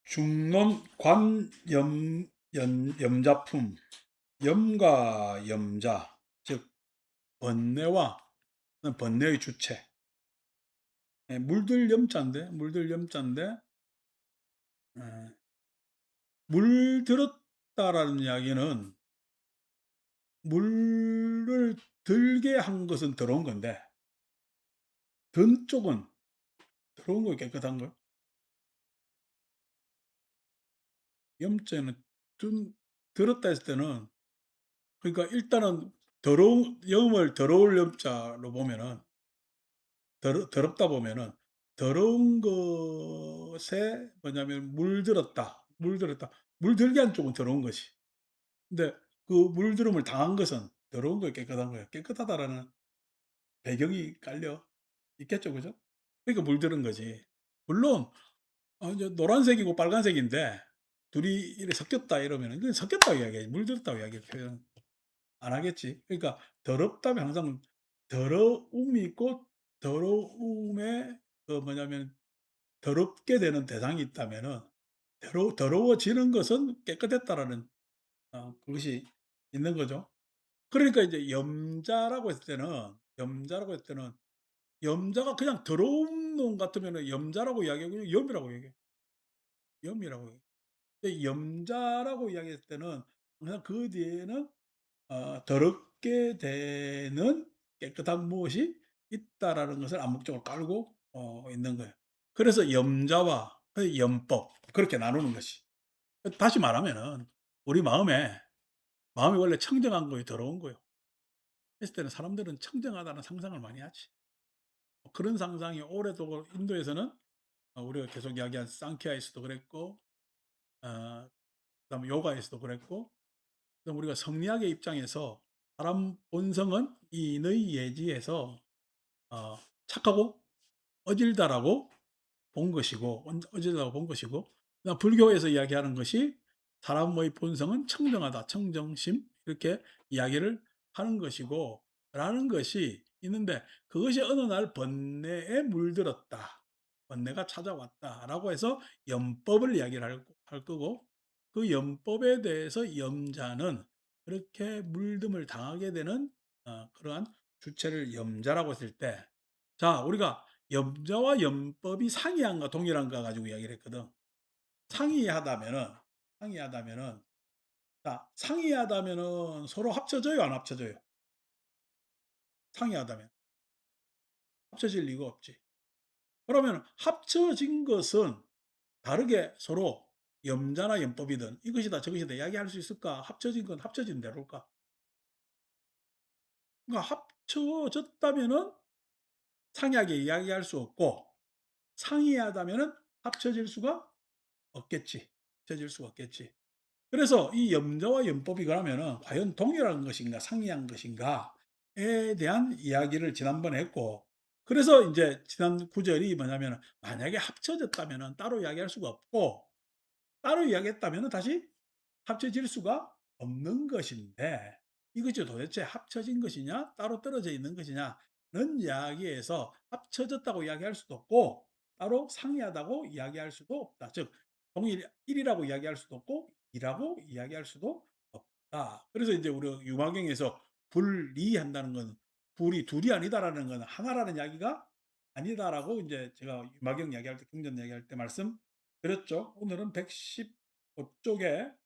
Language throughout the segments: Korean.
중론 관염자품, 염과 염자, 즉 번뇌와 번뇌의 주체. 물들 염자인데 예, 물들었다라는 이야기는 물을 들게 한 것은 더러운 건데 든 쪽은 더러운 거 깨끗한 거. 염자는 들었다 했을 때는, 그러니까 일단은 더러운 염을 더러울 염자로 보면은, 더럽다 보면은 더러운 것에 뭐냐면 물들게 한 쪽은 더러운 것이. 근데 그 물들음을 당한 것은 더러운 거예요, 깨끗한 거예요. 깨끗하다라는 배경이 깔려 있겠죠, 그죠? 그러니까 물들은 거지. 물론 이제 노란색이고 빨간색인데 둘이 이렇게 섞였다 이러면은 그건 섞였다고 이야기해. 물들었다고 이야기해. 표현 안 하겠지. 그러니까 더럽다면 항상 더러움이 있고, 더러움에 뭐냐면 더럽게 되는 대상이 있다면은 더러워지는 것은 깨끗했다라는 그것이 있는 거죠. 그러니까 이제 염자가 그냥 더러운 놈 같으면은 염자라고 이야기하고 염이라고 얘기해. 염이라고 얘기해. 근데 염자라고 이야기했을 때는 항상 그 뒤에는 더럽게 되는 깨끗한 무엇이 있다라는 것을 암묵적으로 깔고 있는 거예요. 그래서 염자와 그 염법, 그렇게 나누는 것이. 다시 말하면은 우리 마음이 원래 청정한 거예요, 더러운 거예요. 했을 때는 사람들은 청정하다는 상상을 많이 하지. 그런 상상이 오래도록 인도에서는 우리가 계속 이야기한 상키아에서도 그랬고, 그다음에 요가에서도 그랬고, 그다음 우리가 성리학의 입장에서 사람 본성은 인의 예지에서 착하고 어질다라고 본 것이고, 그다음 불교에서 이야기하는 것이 사람의 본성은 청정하다, 청정심, 이렇게 이야기를 하는 것이고 라는 것이 있는데, 그것이 어느 날 번뇌에 물들었다, 번뇌가 찾아왔다라고 해서 염법을 이야기를 할 거고, 그 염법에 대해서 염자는 그렇게 물듦을 당하게 되는 그러한 주체를 염자라고 했을 때, 자, 우리가 염자와 염법이 상이한가 동일한가 가지고 이야기를 했거든. 상이하다면은, 상이하다면은, 자, 상이하다면은 서로 합쳐져요, 안 합쳐져요? 상이하다면. 합쳐질 리가 없지. 그러면 합쳐진 것은 다르게 서로 염자나 염법이든 이것이다 저것이다 이야기할 수 있을까? 합쳐진 건 합쳐진 대로일까? 그러니까 합쳐졌다면은 상이하게 이야기할 수 없고, 상이하다면은 합쳐질 수가 없겠지. 합쳐질 수가 없겠지. 그래서 이 염자와 염법이 그러면은 과연 동일한 것인가 상이한 것인가에 대한 이야기를 지난번에 했고, 그래서 이제 지난 구절이 뭐냐면 만약에 합쳐졌다면은 따로 이야기할 수가 없고, 따로 이야기했다면은 다시 합쳐질 수가 없는 것인데, 이것이 도대체 합쳐진 것이냐 따로 떨어져 있는 것이냐는 이야기에서 합쳐졌다고 이야기할 수도 없고 따로 상이하다고 이야기할 수도 없다. 즉 동일 1이라고 이야기할 수도 없고 2라고 이야기할 수도 없다. 그래서 이제 우리 유마경에서 분리한다는 건 불이 둘이 아니다라는 건 하나라는 이야기가 아니다라고 이제 제가 유마경 이야기할 때, 경전 이야기할 때 말씀드렸죠. 오늘은 115쪽에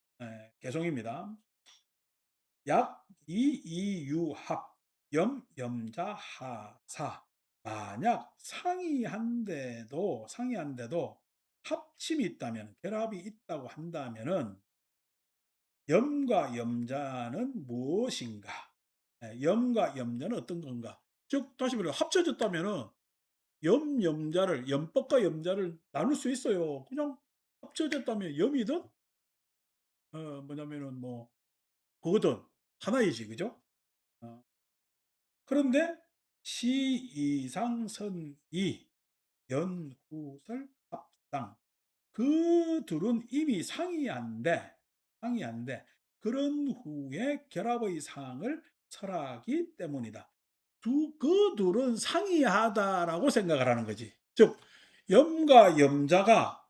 개송입니다. 약 이이유합 염염자하사, 만약 상이한데도 합침이 있다면, 결합이 있다고 한다면은 염과 염자는 무엇인가? 염과 염자는 어떤 건가? 즉 다시 말해 합쳐졌다면은 염법과 염자를 나눌 수 있어요. 그냥 합쳐졌다면 염이든 뭐냐면은 뭐 그거든 하나이지, 그죠? 어, 그런데 시이상선이 연후설 합상, 그 둘은 이미 상이한데 그런 후에 결합의 상을 설하기 때문이다. 그 둘은 상이하다라고 생각을 하는 거지. 즉 염과 염자가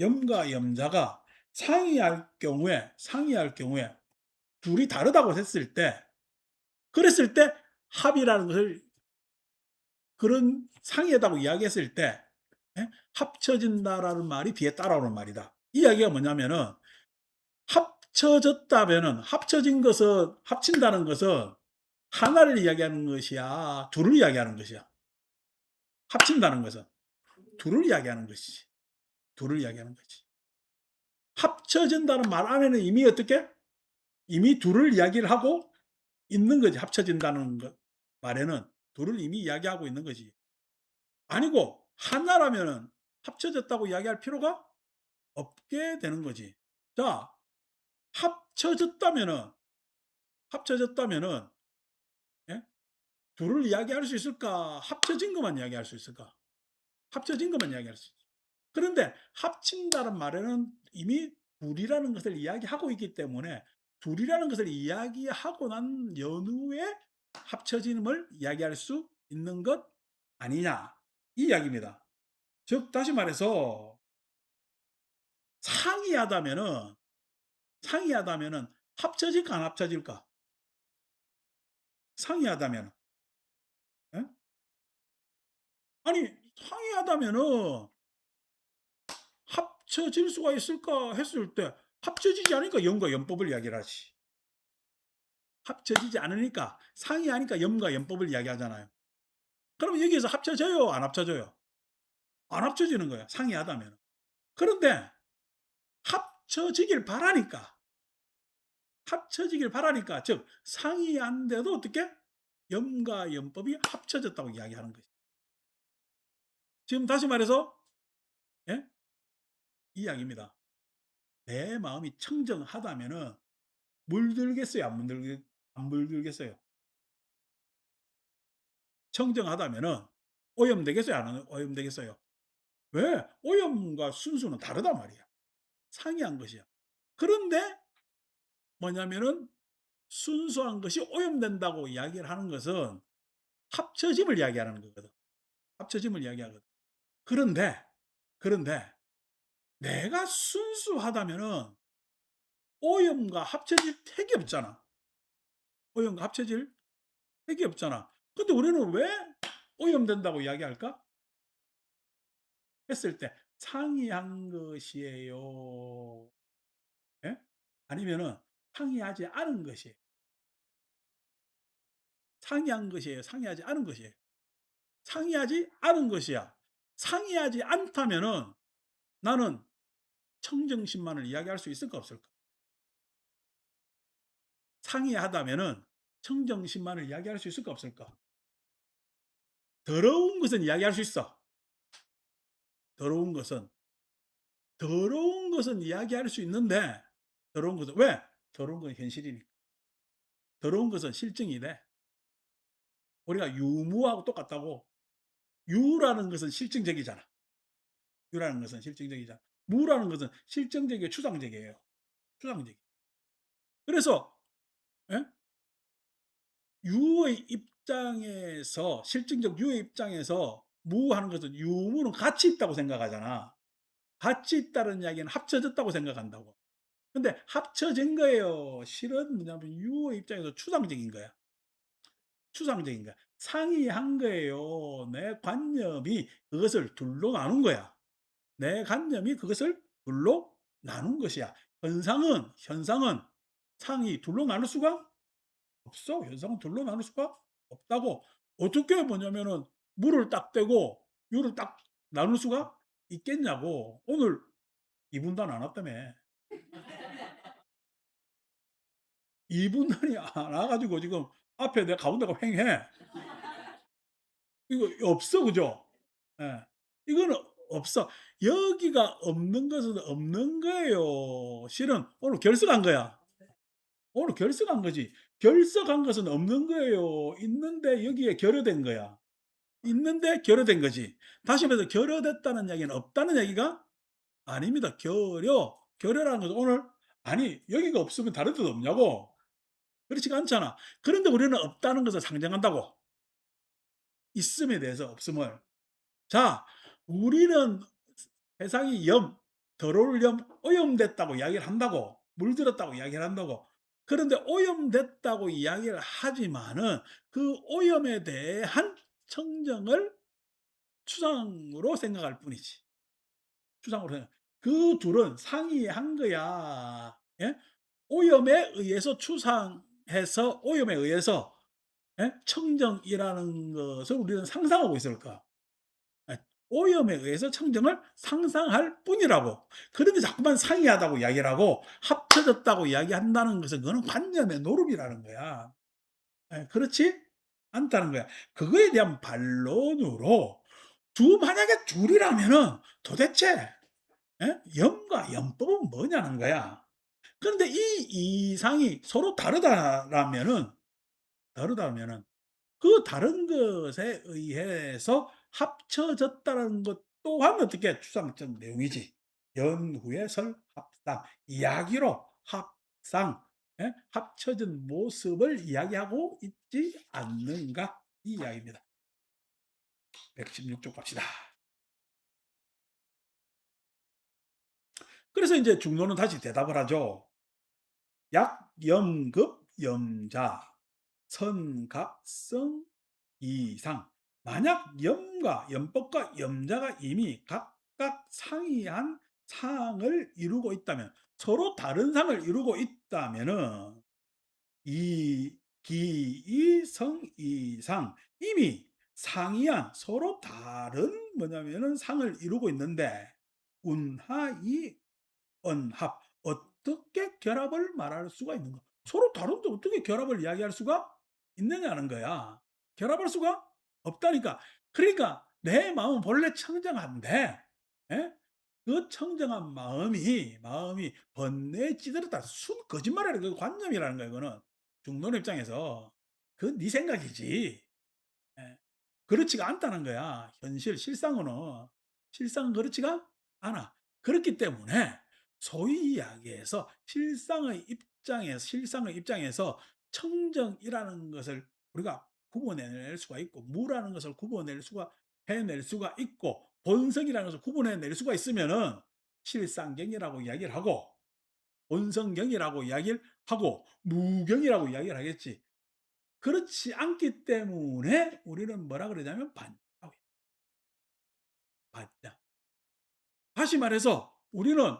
염과 염자가 상이할 경우에 둘이 다르다고 했을 때, 그랬을 때 합이라는 것을, 그런 상이하다고 이야기했을 때, 예? 합쳐진다라는 말이 뒤에 따라오는 말이다. 이 이야기가 뭐냐면은, 합쳐졌다면은, 합쳐진 것은, 합친다는 것은 하나를 이야기하는 것이야, 둘을 이야기하는 것이야. 합친다는 것은 둘을 이야기하는 것이지. 둘을 이야기하는 것이. 합쳐진다는 말 안에는 이미 어떻게? 이미 둘을 이야기를 하고 있는 거지. 합쳐진다는 것 말에는 둘을 이미 이야기하고 있는 거지. 아니고 하나라면은 합쳐졌다고 이야기할 필요가 없게 되는 거지. 자, 합쳐졌다면은 합쳐졌다면은 예? 둘을 이야기할 수 있을까? 합쳐진 것만 이야기할 수 있을까? 합쳐진 것만 이야기할 수 있지. 그런데 합친다는 말에는 이미 둘이라는 것을 이야기하고 있기 때문에 둘이라는 것을 이야기하고 난 연후에 합쳐짐을 이야기할 수 있는 것 아니냐, 이 이야기입니다. 즉 다시 말해서 상이하다면은 상이하다면은 합쳐질까 안 합쳐질까? 상이하다면, 예? 아니 상이하다면은 합쳐질 수가 있을까 했을 때 합쳐지지 않으니까 염과 염법을 이야기를 하지. 합쳐지지 않으니까, 상이하니까 염과 염법을 이야기하잖아요. 그러면 여기에서 합쳐져요? 안 합쳐져요? 안 합쳐지는 거야, 상이하다면. 그런데 합쳐지길 바라니까, 합쳐지길 바라니까, 즉 상이한데도 어떻게? 염과 염법이 합쳐졌다고 이야기하는 거지. 지금 다시 말해서 예? 이 이야기입니다. 내 마음이 청정하다면은 물들겠어요? 안 물들겠어요? 청정하다면은 오염되겠어요? 안 오염되겠어요? 왜? 오염과 순수는 다르단 말이야. 상이한 것이야. 그런데 뭐냐면은 순수한 것이 오염된다고 이야기를 하는 것은 합쳐짐을 이야기하는 거거든. 합쳐짐을 이야기하거든. 그런데, 그런데 내가 순수하다면은 오염과 합쳐질 택이 없잖아. 오염과 합쳐질 택이 없잖아. 근데 우리는 왜 오염된다고 이야기할까? 했을 때 상이한 것이에요. 예? 아니면은 상이하지 않은 것이에요. 상이한 것이에요. 상이하지 않은 것이에요. 상이하지 않은 것이야. 상이하지 않다면은 나는 청정심만을 이야기할 수 있을까 없을까? 상이하다면은 청정심만을 이야기할 수 있을까 없을까? 더러운 것은 이야기할 수 있어. 더러운 것은 더러운 것은 이야기할 수 있는데, 더러운 것은 왜? 더러운 건 현실이니까. 더러운 것은 실증이 돼. 우리가 유무하고 똑같다고. 유라는 것은 실증적이잖아. 유라는 것은 실증적이잖아. 무라는 것은 실증적이고 추상적이에요. 추상적. 그래서 예? 유의 입장에서, 실증적 유의 입장에서 무하는 것은, 유무는 가치 있다고 생각하잖아. 가치 있다는 이야기는 합쳐졌다고 생각한다고. 근데 합쳐진 거예요. 실은 뭐냐면 유의 입장에서 추상적인 거야. 추상적인 거야. 상이한 거예요. 내 관념이 그것을 둘로 나눈 거야. 내 관념이 그것을 둘로 나눈 것이야. 현상은 상이 둘로 나눌 수가 없어. 현상은 둘로 나눌 수가 없다고. 어떻게 뭐냐면은 물을 딱 떼고 유를 딱 나눌 수가 있겠냐고. 오늘 2분단 안 왔다며. 2분단이 안 와가지고 지금 앞에 내 가운데가 횡해. 이거 없어, 그죠? 예. 이거는 없어. 여기가 없는 것은 없는 거예요. 실은 오늘 결석한 거야. 오늘 결석한 거지. 결석한 것은 없는 거예요. 있는데 여기에 결여된 거야. 있는데 결여된 거지. 다시 말해서 결여됐다는 이야기는 없다는 얘기가 아닙니다. 결여라는 것은 오늘, 아니 여기가 없으면 다른 데도 없냐고. 그렇지가 않잖아. 그런데 우리는 없다는 것을 상정한다고. 있음에 대해서 없음을. 자, 우리는 세상이 오염됐다고 이야기를 한다고. 물들었다고 이야기를 한다고. 그런데 오염됐다고 이야기를 하지만은 그 오염에 대한 청정을 추상으로 생각할 뿐이지. 추상으로 생각. 그 둘은 상이한 거야. 예? 오염에 의해서 추상해서 오염에 의해서 예? 청정이라는 것을 우리는 상상하고 있을까? 예. 오염에 의해서 청정을 상상할 뿐이라고. 그런데 자꾸만 상이하다고 이야기를 하고 합쳐졌다고 이야기한다는 것은 그거는 관념의 노름이라는 거야. 예. 그렇지 않다는 거야. 그거에 대한 반론으로 만약에 둘이라면은 도대체 예? 염과 염법은 뭐냐는 거야. 그런데 이 이상이 서로 다르다면은 그 다른 것에 의해서 합쳐졌다는 것 또한 어떻게 추상적 내용이지. 연후의 설합상 이야기로 합상 예? 합쳐진 모습을 이야기하고 있지 않는가 이 이야기입니다. 116쪽 갑시다. 그래서 이제 중론은 다시 대답을 하죠. 약염급 염자 선갑성 이상. 만약 염과 염법과 염자가 이미 각각 상이한 상을 이루고 있다면, 서로 다른 상을 이루고 있다면은 이 기이성 이상, 이미 상이한 서로 다른 뭐냐면은 상을 이루고 있는데 운하이 언합, 어떻게 결합을 말할 수가 있는가? 서로 다른데 어떻게 결합을 이야기할 수가 있느냐는 거야. 결합할 수가 없다니까. 그러니까 내 마음은 본래 청정한데 예? 그 청정한 마음이 번뇌에 찌들었다. 순 거짓말이라는 그 관념이라는 거야. 이거는 중론 입장에서 그건 네 생각이지. 예. 그렇지가 않다는 거야. 실상은 그렇지가 않아. 그렇기 때문에 소위 이야기해서 실상의 입장에서 청정이라는 것을 우리가 구분해낼 수가 있고, 무라는 것을 해낼 수가 있고, 본성이라는 것을 구분해낼 수가 있으면은 실상경이라고 이야기를 하고, 본성경이라고 이야기를 하고, 무경이라고 이야기를 하겠지. 그렇지 않기 때문에 우리는 뭐라 그러냐면 반야라고 해요. 반야. 다시 말해서 우리는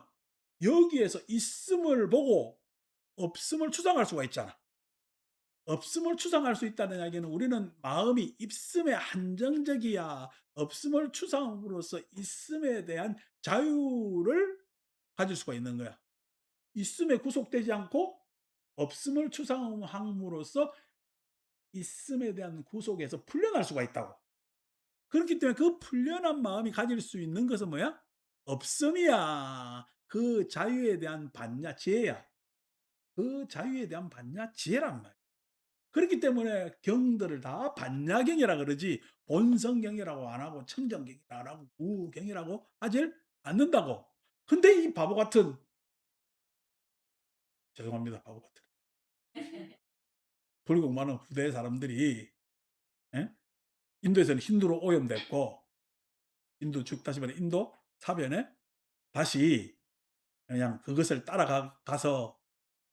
여기에서 있음을 보고 없음을 추상할 수가 있잖아. 없음을 추상할 수 있다는 이야기는 우리는 마음이 있음에 한정적이야 없음을 추상함으로써 있음에 대한 자유를 가질 수가 있는 거야. 있음에 구속되지 않고 없음을 추상함으로써 있음에 대한 구속에서 풀려날 수가 있다고. 그렇기 때문에 그 풀려난 마음이 가질 수 있는 것은 뭐야? 없음이야. 그 자유에 대한 반야, 지혜야. 그 자유에 대한 반야, 지혜란 말이야. 그렇기 때문에 경들을 다 반야경이라 그러지 본성경이라고 안 하고 청정경이라고 안 하고 무경이라고 하질 않는다고. 근데 이 바보 같은, 죄송합니다, 바보 같은 불국 많은 후대 사람들이 예? 인도에서는 힌두로 오염됐고 인도 즉 다시 말해 인도 사변에 다시 그냥 그것을 따라가서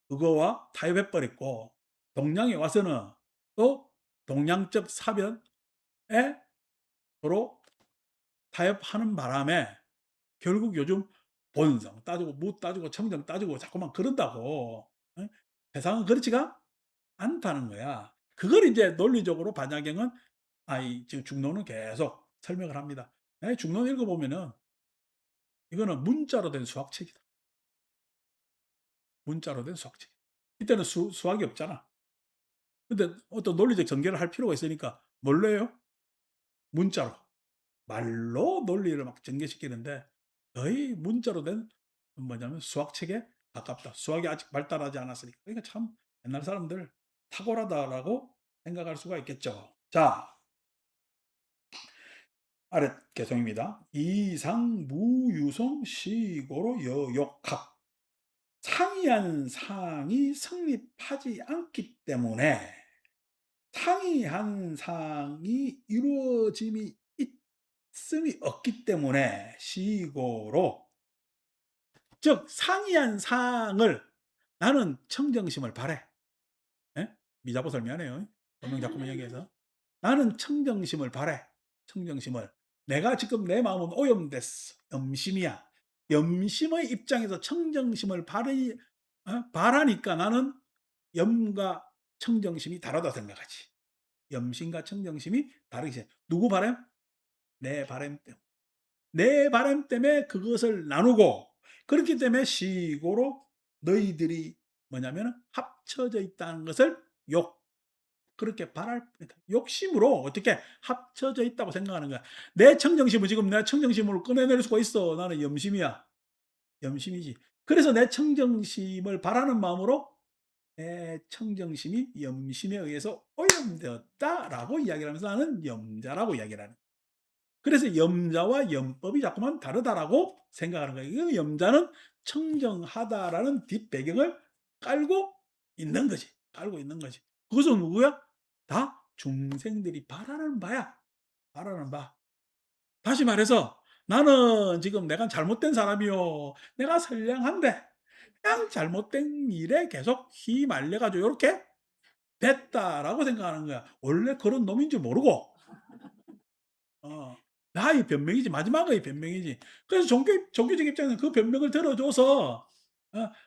그거와 타협해 버렸고, 동양에 와서는 또 동양적 사변에 서로 타협하는 바람에 결국 요즘 본성 따지고 무 따지고 청정 따지고 자꾸만 그런다고. 어? 세상은 그렇지가 않다는 거야. 그걸 이제 논리적으로 반야경은 지금 중론은 계속 설명을 합니다. 중론 읽어보면은 이거는 문자로 된 수학책이다. 문자로 된 수학책. 이때는 수학이 없잖아. 근데 어떤 논리적 전개를 할 필요가 있으니까 뭘로 해요? 문자로. 말로 논리를 막 전개시키는데 거의 문자로 된 뭐냐면 수학책에 가깝다. 수학이 아직 발달하지 않았으니까. 그러니까 참 옛날 사람들 탁월하다라고 생각할 수가 있겠죠. 자, 아래 개성입니다. 이상 무유성 시고로 여욕합. 상이한 상이 성립하지 않기 때문에 상이한 상이 이루어짐이 있음이 없기 때문에 시고로 즉 상이한 상을 나는 청정심을 바래. 예? 미자보살 미안해요. 본명 자꾸만 얘기해서. 나는 청정심을 바래. 청정심을. 내가 지금 내 마음은 오염됐어. 염심이야. 염심의 입장에서 청정심을 바라니까 나는 염과 청정심이 다르다 생각하지. 염심과 청정심이 다르게 생각. 누구 바람? 내 바람 때문에. 내 바람 때문에 그것을 나누고 그렇기 때문에 시고로 너희들이 뭐냐면 합쳐져 있다는 것을 욕 그렇게 바랄 뿐이다. 욕심으로 어떻게 합쳐져 있다고 생각하는 거야. 내 청정심을 지금 내 청정심을 꺼내낼 수가 있어. 나는 염심이야. 염심이지. 그래서 내 청정심을 바라는 마음으로 내 청정심이 염심에 의해서 오염되었다라고 이야기를 하면서 나는 염자라고 이야기를 하는 거야. 그래서 염자와 염법이 자꾸만 다르다라고 생각하는 거예요. 이 염자는 청정하다라는 뒷배경을 깔고 있는 거지. 깔고 있는 거지. 그것은 누구야? 다 중생들이 바라는 바야. 바라는 바. 다시 말해서 나는 지금 내가 잘못된 사람이요. 내가 선량한데 그냥 잘못된 일에 계속 휘말려 가지고 요렇게 됐다라고 생각하는 거야. 원래 그런 놈인 줄 모르고 어. 나의 변명이지. 마지막의 변명이지. 그래서 종교적 입장에서는 그 변명을 들어줘서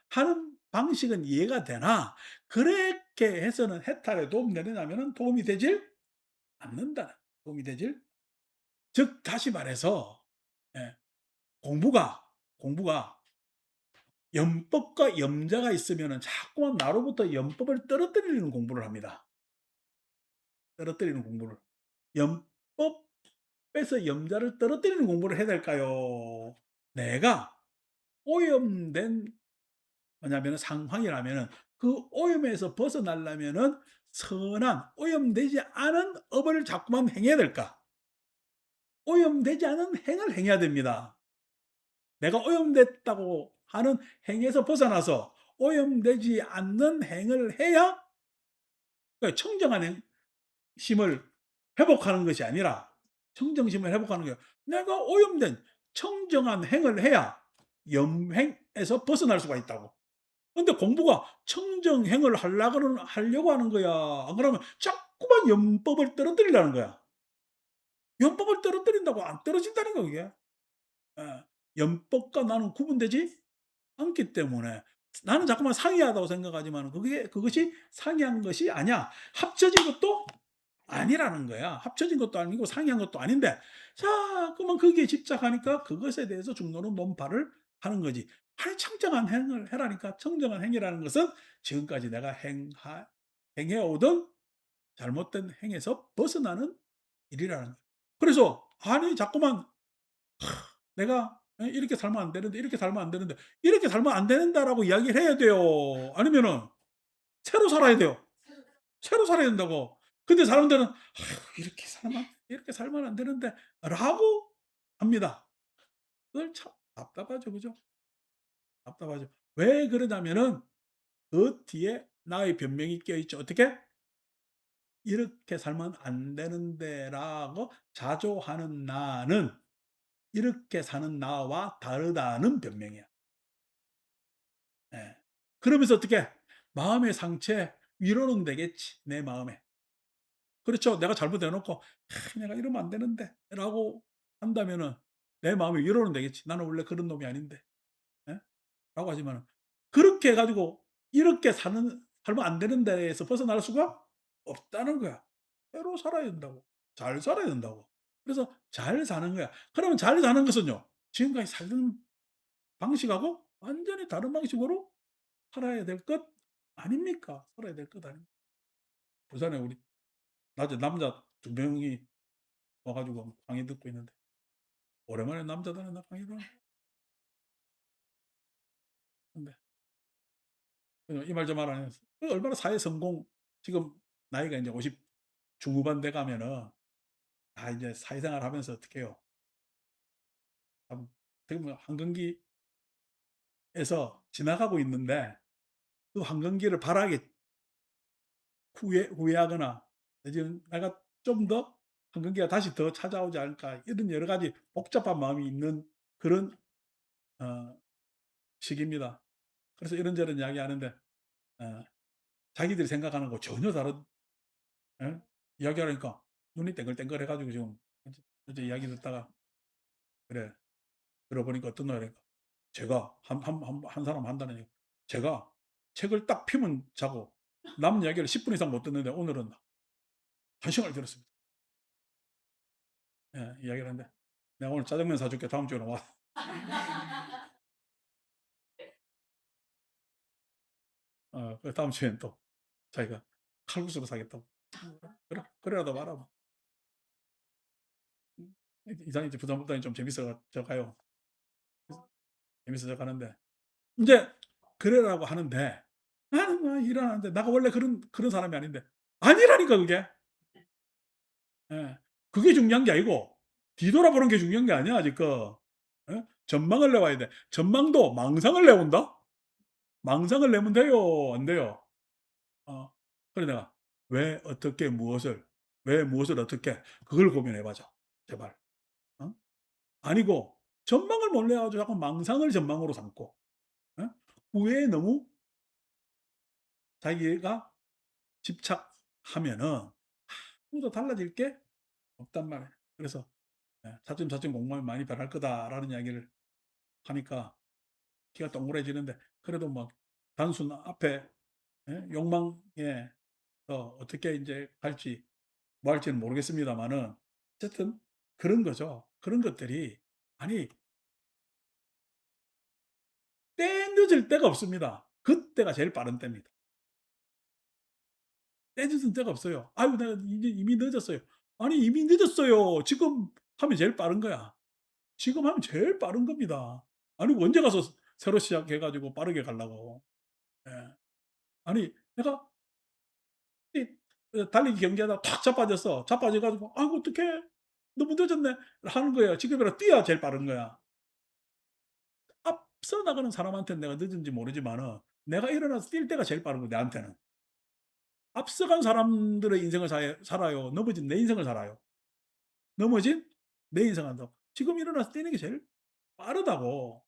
하는 방식은 이해가 되나 그렇게 해서는 해탈에 도움되느냐면은 도움이 되질 않는다. 도움이 되질 즉 다시 말해서 예 공부가 염법과 염자가 있으면은 자꾸만 나로부터 염법을 떨어뜨리는 공부를 합니다. 떨어뜨리는 공부를. 염법에서 염자를 떨어뜨리는 공부를 해야 될까요? 내가 오염된 뭐냐면은 상황이라면은 그 오염에서 벗어나려면은 선한 오염되지 않은 업을 자꾸만 행해야 될까? 오염되지 않은 행을 행해야 됩니다. 내가 오염됐다고 하는 행에서 벗어나서 오염되지 않는 행을 해야 그 청정한 심을 회복하는 것이 아니라 청정심을 회복하는 거예요. 내가 오염된 청정한 행을 해야 염행에서 벗어날 수가 있다고. 근데 공부가 청정행을 하려고 하는 거야. 안 그러면 자꾸만 염법을 떨어뜨리려는 거야. 염법을 떨어뜨린다고 안 떨어진다는 거 그게. 예. 염법과 나는 구분되지 않기 때문에 나는 자꾸만 상이하다고 생각하지만 그것이 상이한 것이 아니야. 합쳐진 것도 아니라는 거야. 합쳐진 것도 아니고 상이한 것도 아닌데 자꾸만 거기에 집착하니까 그것에 대해서 중노는 논파를 하는 거지. 아니 청정한 행을 해라니까. 청정한 행위라는 것은 지금까지 내가 행해 오던 잘못된 행에서 벗어나는 일이라는 거야. 그래서 아니 자꾸만 내가 이렇게 살면 안 되는데 이렇게 살면 안 되는데 이렇게 살면 안 된다라고 이야기를 해야 돼요. 아니면은 새로 살아야 돼요. 새로 살아야 된다고. 근데 사람들은 이렇게 살면 안 되는데."라고 합니다. 그걸 참 답답하죠. 그죠? 답답하죠. 왜 그러냐면은 그 뒤에 나의 변명이 껴있죠. 어떻게? "이렇게 살면 안 되는데."라고 자조하는 나는 이렇게 사는 나와 다르다는 변명이야. 예. 그러면서 어떻게? 마음의 상처에 위로는 되겠지, 내 마음에. 그렇죠. 내가 잘못해 놓고 '내가 이러면 안 되는데.'라고 한다면은 내 마음이 위로는 되겠지. '나는 원래 그런 놈이 아닌데.' 예? 라고 하지만은 그렇게 해 가지고 이렇게 살면 안 되는 데에서 벗어날 수가 없다는 거야. 새로 살아야 된다고. 잘 살아야 된다고. 그래서 잘 사는 거야. 그러면 잘 사는 것은요. 지금까지 살던 방식하고 완전히 다른 방식으로 살아야 될 것 아닙니까? 살아야 될 것 아닙니까? 부산에 우리 낮에 남자 두 명이 와 가지고 강의 듣고 있는데 오랜만에 남자들은 나 강의를 하는데 이 말 저 말 안 해서 얼마나 사회 성공 지금 나이가 인제 50 중후반 돼 가면은 다 이제 사회생활 하면서 어떻게 해요? 참 어떻게 보면 한경기에서 지나가고 있는데 그 한경기를 바라게 후회하거나 내지는 '내가 좀 더 한경기가 다시 더 찾아오지 않을까.' 이런 여러 가지 복잡한 마음이 있는 그런 어 시기입니다. 그래서 이런저런 이야기하는데 어 자기들이 생각하는 거 전혀 다른 예 이야기하니까 눈이 땡글땡글해 가지고 지금 어제 이야기 듣다가 "그래 들어보니까 어떤 말이니까 제가 한 사람 한다는 얘기 제가 책을 딱 펴면 자고 남 이야기를 10분 이상 못 듣는데 오늘은 1 시간을 들었습니다." 예 이야기를 하는데 "내가 오늘 짜장면 사 줄게. 다음 주에는 와." 다음 주에는 또 자기가 칼국수를 사겠다고. 그래라도 말아 뭐. 이상이지 부담보다는 좀 재밌어 져 가요. 재밌어져 가는데 인제 그러라고 하는데 나는 막 일어나는데 내가 원래 그런 사람이 아닌데 아니라니까 그게. 예. 그게 중요한 게 아니고 뒤돌아보는 게 중요한 게 아니야 지금. 예? 전망을 내와야 돼. 전망도 망상을 내온다? 망상을 내면 돼요? 안 돼요? 어. 그래 내가 왜 어떻게 무엇을 왜 무엇을 어떻게 그걸 고민해 보자 제발. 어? 아니고 전망을 못 내 가지고 자꾸 망상을 전망으로 삼고 어? 후회에 너무 자기가 집착하면은 아무도 달라질 게 없단 말이에요. 그래서 예 "차츰차츰 공부하면 많이 변할 거다."라는 이야기를 하니까 귀가 동그래지는데 그래도 뭐 단순 앞에 예 욕망에 어떻게 인제 갈지 뭐 할지는 모르겠습니다마는 어쨌든 그런 거죠. 그런 것들이 아니 때 늦을 때가 없습니다. 그때가 제일 빠른 때입니다. 때 늦은 때가 없어요. "아유 내가 이제 이미 늦었어요." 아니 이미 늦었어요. 지금 하면 제일 빠른 거야. 지금 하면 제일 빠른 겁니다. 아니 언제 가서 새로 시작해 가지고 빠르게 가려고. 예. 아니 내가 이 달리기 경기하다가 탁 자빠졌어. 자빠져 가지고 '아이고 어떡해. 너무 늦었네.' 하는 거야. 지금이라도 뛰어야 제일 빠른 거야. 앞서 나가는 사람한테는 내가 늦은지 모르지만은 내가 일어나서 뛸 때가 제일 빠른 거야 내한테는. 앞서간 사람들의 인생을 살아요. 넘어진 내 인생을 살아요. 넘어진 내 인생을 산다고. 지금 일어나서 뛰는 게 제일 빠르다고.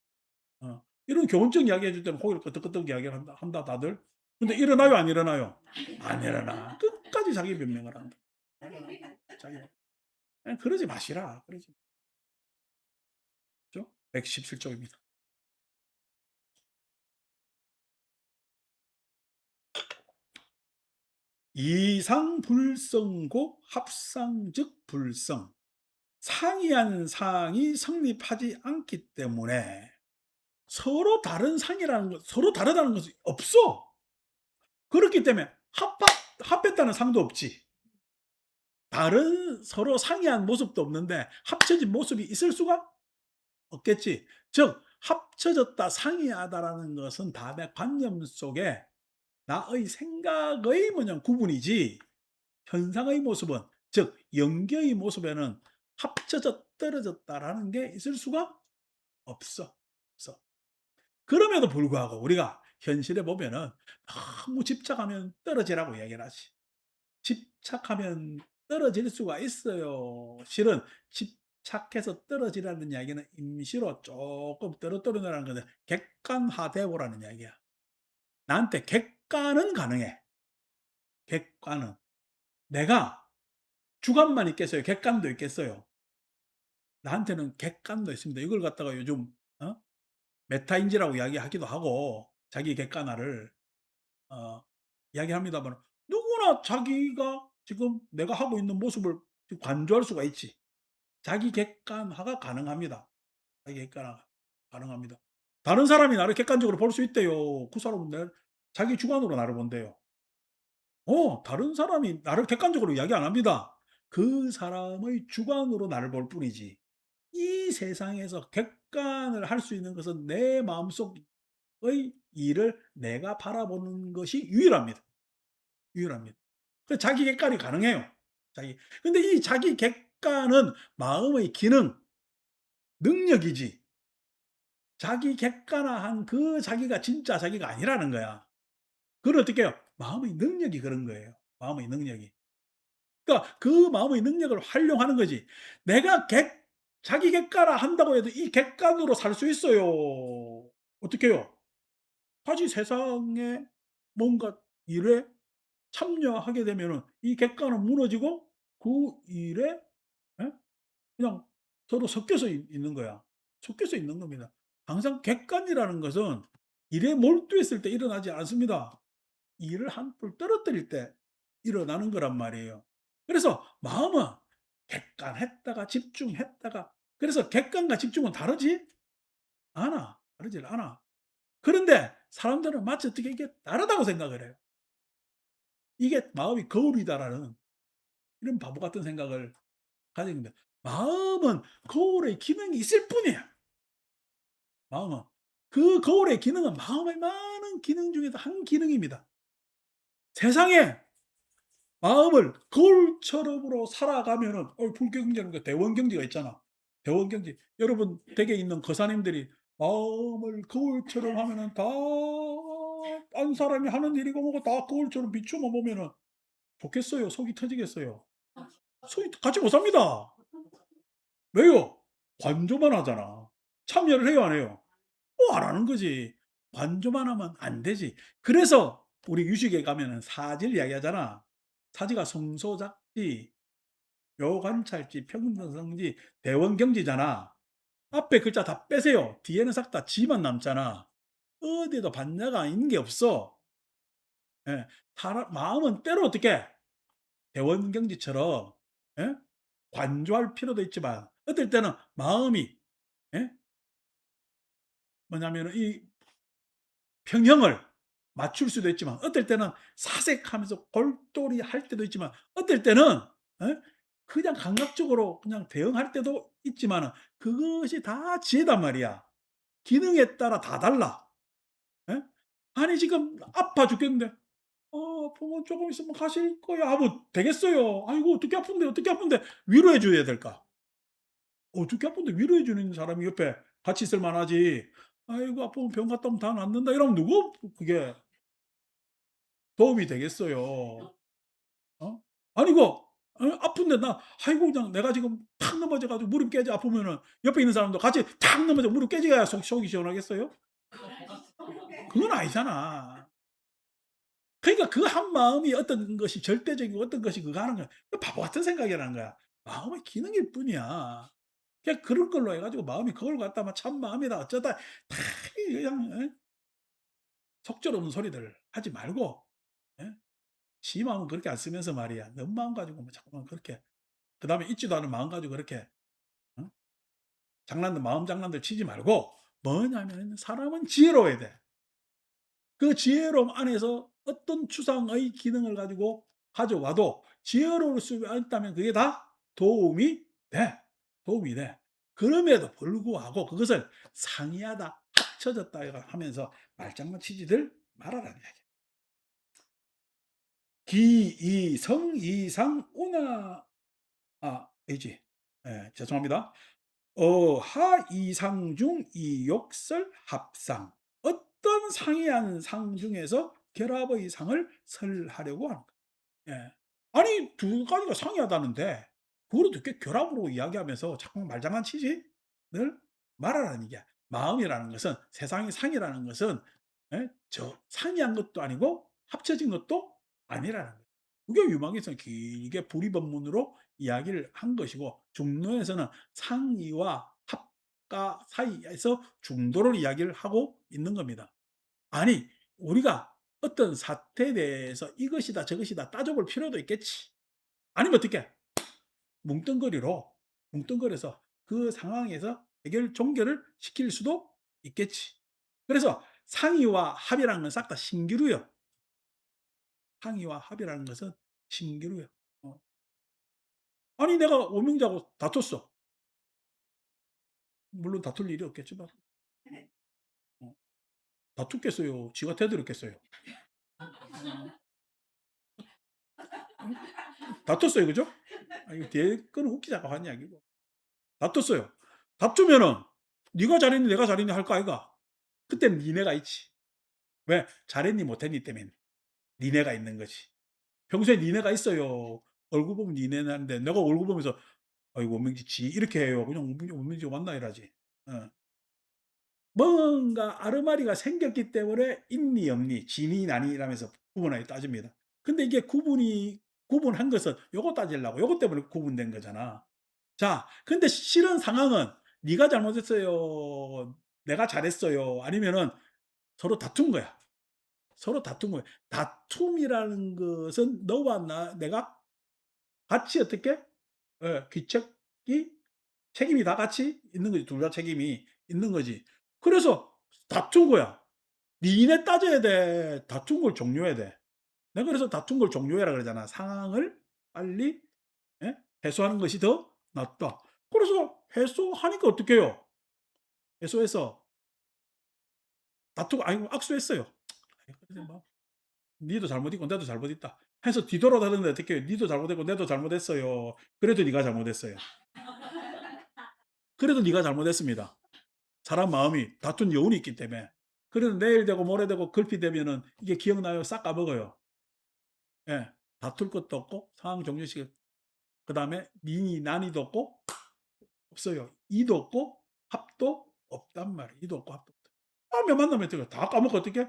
이런 교훈적 이야기해 줄 때는 고개를 끄덕끄덕 이야기를 한다 다들. 근데 일어나요 안 일어나요? 안 일어나. 끝까지 자기 변명을 한다. 자기 그러지 마시라. 그러지 죠? 117 쪽입니다. 이상불성고 합상즉 불성. 상이한 상이 성립하지 않기 때문에 서로 다른 상이라는 것 서로 다르다는 것이 없어. 그렇기 때문에 합했다는 상도 없지. 다른 서로 상이한 모습도 없는데 합쳐진 모습이 있을 수가 없겠지. 즉 합쳐졌다 상이하다라는 것은 다 내 관념 속에 나의 생각의 뭐냐 구분이지 현상의 모습은 즉 영계의 모습에는 합쳐져 떨어졌다라는 게 있을 수가 없어. 없어. 그럼에도 불구하고 우리가 현실에 보면은 너무 집착하면 떨어지라고 이야기를 하지. 집착하면 떨어질 수가 있어요. 실은 집착해서 떨어지라는 이야기는 임시로 쪼끔 떨어뜨린다는 것은 객관화돼 보라는 이야기야. 나한테 객관은 가능해. 객관은. 내가 주관만 있겠어요? 객관도 있겠어요? 나한테는 객관도 있습니다. 이걸 갖다가 요즘 어 메타인지라고 이야기하기도 하고 자기 객관화를 어 이야기합니다만 누구나 자기가 지금 내가 하고 있는 모습을 지금 관조할 수가 있지. 자기 객관화가 가능합니다. 자기 객관화가 가능합니다. 다른 사람이 나를 객관적으로 볼 수 있대요. 그 사람은 내 자기 주관으로 나를 본대요. 다른 사람이 나를 객관적으로 이야기 안 합니다. 그 사람의 주관으로 나를 볼 뿐이지. 이 세상에서 객관을 할 수 있는 것은 내 마음속의 일을 내가 바라보는 것이 유일합니다. 유일합니다. 그 자기 객관이 가능해요. 근데 이 자기 객관은 마음의 기능, 능력이지 자기 객관화한 그 자기가 진짜 자기가 아니라는 거야. 그걸 어떻게 해요? 마음의 능력이 그런 거예요. 마음의 능력이. 그러니까 그 마음의 능력을 활용하는 거지. 내가 자기 객관화 한다고 해도 이 객관으로 살 수 있어요. 어떻게 해요? 다시 세상에 뭔가 일에 참여하게 되면은 이 객관은 무너지고 그 일에 예 그냥 서로 섞여서 있는 거야. 섞여서 있는 겁니다. 항상 객관이라는 것은 일에 몰두했을 때 일어나지 않습니다. 일을 한풀 떨어뜨릴 때 일어나는 거란 말이에요. 그래서 마음은 객관했다가 집중했다가 그래서 객관과 집중은 다르지 않아. 다르질 않아. 그런데 사람들은 마치 어떻게 이게 다르다고 생각을 해요. 이게 마음이 거울이다라는 이런 바보 같은 생각을 가지는 거예요. 마음은 거울의 기능이 있을 뿐이에요. 마음은. 그 거울의 기능은 마음의 많은 기능 중에서 한 기능입니다. 세상에 마음을 거울처럼으로 살아가면은 불경제는 그 대원경지가 있잖아. 대원경지. 여러분 댁에 있는 거사님들이 마음을 거울처럼 하면은 다 딴 사람이 하는 일이고 뭐고 다 거울처럼 비추어 보면은 좋겠어요? 속이 터지겠어요? 속이 같이 못 삽니다. 왜요? 관조만 하잖아. 참여를 해요, 안 해요? 안 하는 거지. 관조만 하면 안 되지. 그래서 우리 유식에 가면은 사지를 이야기하잖아. 사지가 성소작지, 묘관찰지, 평등성지, 대원경지잖아. 앞에 글자 다 빼세요. 뒤에는 싹 다 지만 남잖아. 어디에도 반자가 있는 게 없어. 예. 사람 마음은 때로 어떻게 대원경지처럼 예? 관조할 필요도 있지만 어떨 때는 마음이 예? 뭐냐면은 이 평형을 맞출 수도 있지만 어떨 때는 사색하면서 골똘히 할 때도 있지만 어떨 때는 예? 그냥 감각적으로 그냥 대응할 때도 있지만은 그것이 다 지혜단 말이야. 기능에 따라 다 달라. 예? 아니 지금 아파 죽겠는데 "아프면 조금 있으면 가실 거야." 하면 되겠어요. "아이고 어떻게 아픈데, 어떻게 아픈데." 위로해 줘야 될까? 어떻게 아픈데 위로해 주는 사람이 옆에 같이 있을 만하지. "아이고 아프면 병 갔다 오면 다 낫는다." 이러면 누구 그게 도움이 되겠어요. 어? 아니고 아픈데 나 아이고 그냥 내가 지금 탁 넘어져 가지고 무릎 깨지 아프면은 옆에 있는 사람도 같이 탁 넘어져 무릎 깨져야 속이 시원하겠어요? 그건 아니잖아. 그러니까 그 한 마음이 어떤 것이 절대적이고 어떤 것이 그거 하는 거야. 그 바보 같은 생각이라는 거야. 마음의 기능일 뿐이야. 그냥 그런 걸로 해 가지고 마음이 그걸 갖다 막 참마음이다 어쩌다 다 그냥 속절없는 소리들 하지 말고 예? 지 마음은 그렇게 안 쓰면서 말이야. 넌 마음 가지고 뭐 자꾸만 그렇게 그다음에 있지도 않은 마음 가지고 그렇게 어? 마음 장난들 치지 말고 뭐냐면은 사람은 지혜로워야 돼. 그 지혜로움 안에서 어떤 추상의 기능을 가지고 가져와도 지혜로울 수 있다면 그게 다 도움이 돼. 도움이 돼. 그럼에도 불구하고 그것을 상이하다, 합쳐졌다 하면서 말장난 치지들 말아라는 이야기야. 기이성, 이상, 운하 이지. 예, 죄송합니다. 하이상중 이욕설 합상. 어떤 상이한 상 중에서 결합의 상을 설하려고 하는 거예요. 예. 아니 두 가지가 상이하다는데 그걸 어떻게 결합으로 이야기하면서 자꾸 말장난 치지? 늘 말하라는 얘기야. 마음이라는 것은 세상의 상이라는 것은 상이한 것도 아니고 합쳐진 것도 아니라는 거예요. 그게 유망에서는 길게 불이법문으로 이야기를 한 것이고 중론에서는 상이와 합과 사이에서 중도를 이야기를 하고 있는 겁니다. 아니 우리가 어떤 사태에 대해서 이것이다 저것이다 따져볼 필요도 있겠지. 아니면 어떻게 뭉뚱그리로 뭉뚱그려서 그 상황에서 해결 종결을 시킬 수도 있겠지. 그래서 상의와 합이라는 건 싹 다 신기루요. 상의와 합이라는 것은 신기루요. 어. 아니 내가 오명자하고 다퉜어. 물론 다툴 일이 없겠지만 어. 다투겠어요. 지가 대들었겠어요. 응? 다퉜어요. 그죠? 이거 뒤에 거는 웃기자고 한 이야기고. 다퉜어요. 다투면은 네가 잘했니 내가 잘했니 할 거 아이가. 그때는 니네가 있지. 왜? 잘했니 못했니 때문에 니네가 있는 거지. 평소에 니네가 있어요. 얼굴 보면 니네인데 내가 얼굴 보면서 "아이고 원명지 지 이렇게 해요." 그냥 "원명지가 맞나?" 이러지. 어. 뭔가 아르마리가 생겼기 때문에 있니 없니 진이 나니 이러면서 구분하게 따집니다. 근데 이게 구분한 것은 요거 따지려고 요것 때문에 구분된 거잖아. 자 근데 실은 상황은 "네가 잘못했어요. 내가 잘했어요." 아니면은 서로 다툰 거야. 서로 다툰 거야. 다툼이라는 것은 너와 내가 같이 어떻게 귀책이 책임이 다 같이 있는 거지. 둘 다 책임이 있는 거지. 그래서 다툰 거야. 니네 따져야 돼. 다툰 걸 종료해야 돼. 내가 그래서 다툰 걸 종료해라 그러잖아. 상황을 빨리 예 해소하는 것이 더 낫다. 그래서 해소하니까 어떡해요? 해소해서 다투고 아이고 악수했어요. 아이 그래서 뭐 "니도 잘못 있고 나도 잘못 있다." 해서 뒤돌아가는데 어떻게 해요? "니도 잘못했고 나도 잘못했어요. 그래도 네가 잘못했어요." 그래도 네가 잘못했습니다. 사람 마음이 다툰 여운이 있기 때문에. 그래도 내일 되고 모레 되고 글피 되면은 이게 기억나요? 싹 까먹어요. 예. 다툴 것도 없고 상황 종료시켜 그다음에 니니 나니도 없고 없어요. 이도 없고 합도 없단 말이에요. 이도 없고 합도 없다. 다음에 만나면 어떡해. 다 까먹고 어떡해?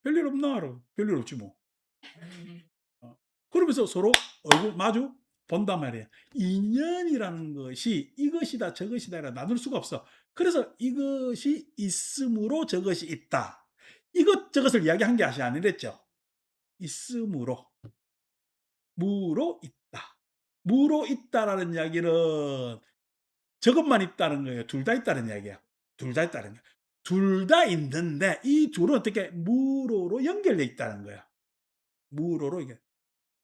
"별일 없나?" 그러고 "별일 없지 뭐." 어. 그러면서 서로 얼굴 마주 본단 말이에요. 인연이라는 것이 이것이다 저것이다라 나눌 수가 없어. 그래서 이것이 있으므로 저것이 있다. 이것저것을 이야기한 게 아니랬죠. 있으므로, 무로 있다. 무로 있다라는 이야기는 저것만 있다는 거예요. 둘 다 있다는 이야기야. 둘 다 있다는 거야. 둘 다 있는데 이 둘은 어떻게 무로로 연결돼 있다는 거야. 무로로 이게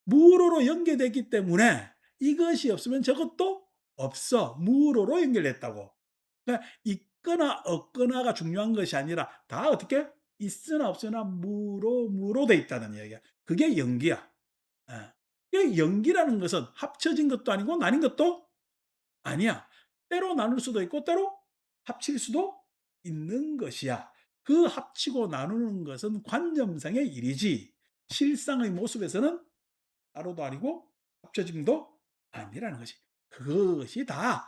무로로 연결됐기 때문에 이것이 없으면 저것도 없어. 무로로 연결됐다고. 그러니까 있거나 없거나가 중요한 것이 아니라 다 어떻게 있으나 없으나 무로 돼 있다는 이야기야. 그게 연기야. 예. 그 연기라는 것은 합쳐진 것도 아니고 나뉜 것도 아니야. 때로 나눌 수도 있고 때로 합칠 수도 있는 것이야. 그 합치고 나누는 것은 관념상의 일이지 실상의 모습에서는 따로도 아니고 합쳐짐도 아니라는 것이. 그것이 다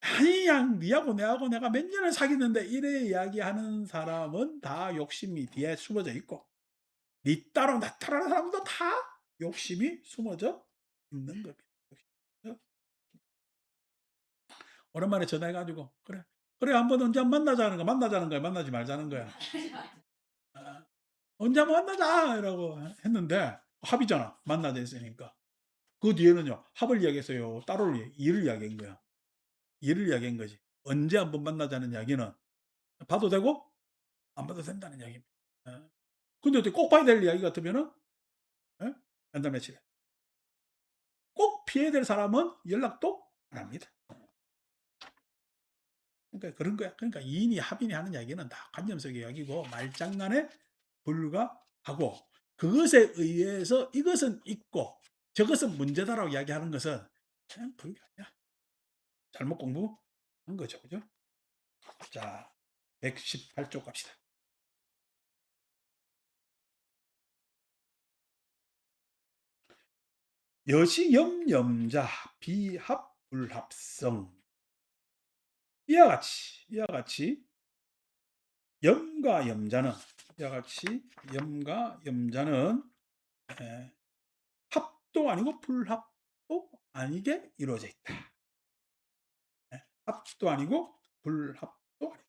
아니 양 니하고 내하고 내가 몇 년을 사귀었는데 이래 이야기하는 사람은 다 욕심이 뒤에 숨어져 있고 니 따로 나 따라하는 사람도 다 욕심이 숨어져 있는 겁니다. 어? 오랜만에 전화해 가지고 "그래, 그래 한번 언제 한번 만나자는 거야. 만나자는 거야. 만나지 말자는 거야. 어. 언제 한번 만나자." 이라고 했는데 합의잖아. 만나자 했으니까. 그 뒤에는요. 합을 이야기했어요. 따로를 일을 이야기한 거야. 일을 이야기한 거지. 언제 한번 만나자는 이야기는 봐도 되고 안 봐도 된다는 이야기입니다. 예. 근데 어떻게 꼭 봐야 될 이야기 같으면은 예? 맨날 며칠에 꼭 피해야 될 사람은 연락도 안 합니다. 그러니까 그런 거야. 그러니까 이인이 합인이 하는 이야기는 다 관념적인 이야기고 말장난에 불과하고 그것에 의해서 이것은 있고 저것은 문제다라고 이야기하는 것은 그냥 불가야. 잘못 공부한 거죠. 그죠? 자, 118쪽 갑시다. 여시염염자 비합불합성 이와 같이 염과 염자는 이와 같이 염과 염자는 에, 합도 아니고 불합도 아니게 이루어져 있다. 합도 아니고 불합도 아니다.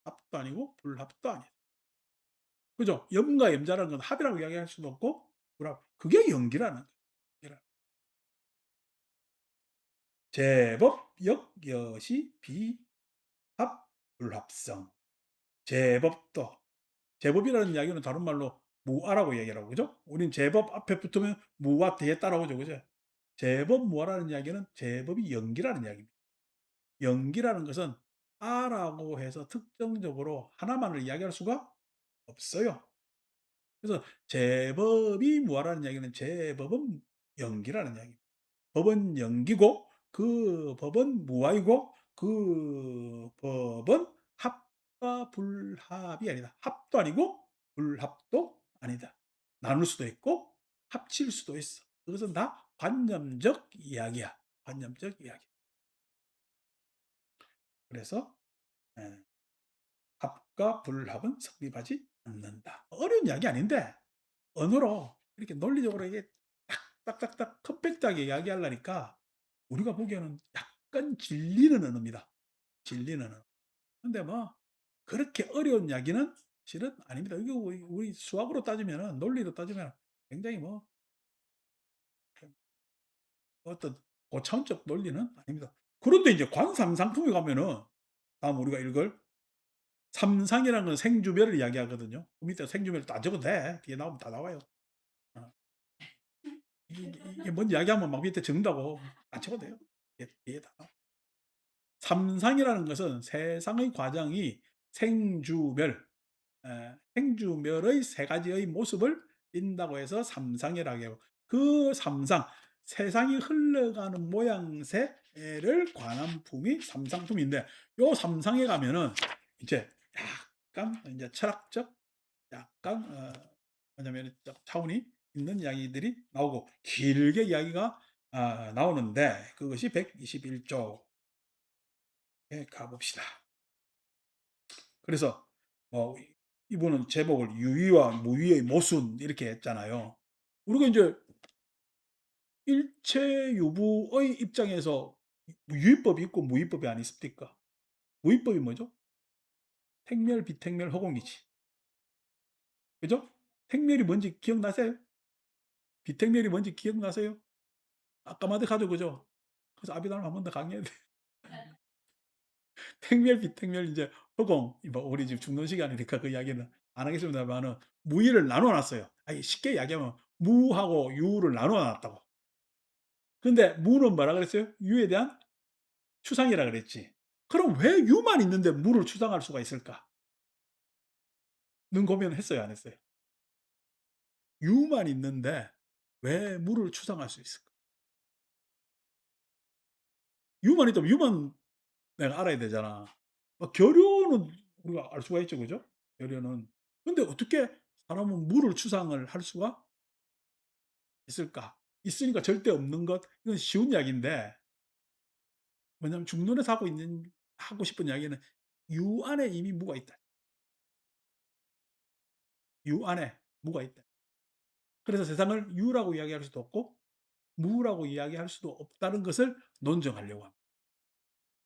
합도 아니고 불합도 아니다. 그죠? 염과 염자라는 건 합이라고 이야기할 수도 없고 불합. 그게 연기라는 거예요. 제법 역여시 비합불합성. 제법도 제법이라는 이야기는 다른 말로 무아라고 얘기하라고 그죠? 우린 제법 앞에 붙으면 무와 뒤에 따라오죠. 그죠? 제법 무아라는 이야기는 제법이 연기라는 이야기입니다. 연기라는 것은 아라고 해서 특정적으로 하나만을 이야기할 수가 없어요. 그래서 제법이 무아라는 이야기는 제법은 연기라는 이야기입니다. 법은 연기고 그 법은 무아이고 그 법은 합과 불합이 아니다. 합도 아니고 불합도 아니다. 나눌 수도 있고 합칠 수도 있어. 그것은 다 관념적 이야기야. 관념적 이야기. 그래서 예. 합과 불합은 성립하지 않는다. 어려운 이야기 아닌데 언어로 이렇게 논리적으로 이게 딱딱딱딱 컴팩트하게 이야기하려니까 우리가 보기에는 약간 질리는 언어입니다. 질리는 언어. 근데 뭐 그렇게 어려운 이야기는 실은 아닙니다. 이거 우리 수학으로 따지면은 논리로 따지면 굉장히 뭐 어떤 고차원적 논리는 아닙니다. 그런데 이제 관상상품에 가면은 다음 우리가 읽을 삼상이라는 건 생주별을 이야기하거든요. 그 밑에 생주별 다 적어도 돼. 뒤에 나오면 다 나와요. 어. 이게 뭔 이야기하면 막 밑에 적는다고 안 적어도 돼요. 뒤에 다 나와. 삼상이라는 것은 세상의 과정이 생주멸, 생주멸의 세 가지의 모습을 띈다고 해서 삼상이라고 해요. 그 삼상, 세상이 흘러가는 모양새를 관한 품이 삼상품인데 요 삼상에 가면은 이제 약간 이제 철학적 약간 뭐냐면 차원이 있는 이야기들이 나오고 길게 이야기가 나오는데 그것이 121쪽에 가봅시다. 그래서 이분은 제목을 유의와 무의의 모순 이렇게 했잖아요. 우리가 이제 일체유부의 입장에서 유의법이 있고 무의법이 아니 있습니까? 무의법이 뭐죠? 택멸, 비택멸, 허공이지. 그죠? 택멸이 뭔지 기억나세요? 비택멸이 뭔지 기억나세요? 아까마다 가죠, 그죠? 그래서 아비담을 한 번 더 강의해야 돼. 택멸, 비택멸, 이제 허공. 뭐 우리 지금 중론 시간이니까 그 이야기는 안 하겠습니다만은 무의를 나눠 놨어요. 아니, 쉽게 이야기하면 무하고 유를 나눠 놨다고. 근데 무는 뭐라 그랬어요? 유에 대한 추상이라 그랬지. 그럼 왜 유만 있는데 무를 추상할 수가 있을까? 는 고민했어요, 안 했어요? 유만 있는데 왜 무를 추상할 수 있을까? 유만 있다면 유만 내가 알아야 되잖아. 결효는 우리가 알 수가 있죠, 그죠? 결효는. 근데 어떻게 사람은 무를 추상을 할 수가 있을까? 있으니까 절대 없는 것. 이건 쉬운 이야기인데 뭐냐면 중론에서 하고 싶은 이야기는 유 안에 이미 무가 있다. 유 안에 무가 있다. 그래서 세상을 유라고 이야기할 수도 없고 무라고 이야기할 수도 없다는 것을 논증하려고 합니다.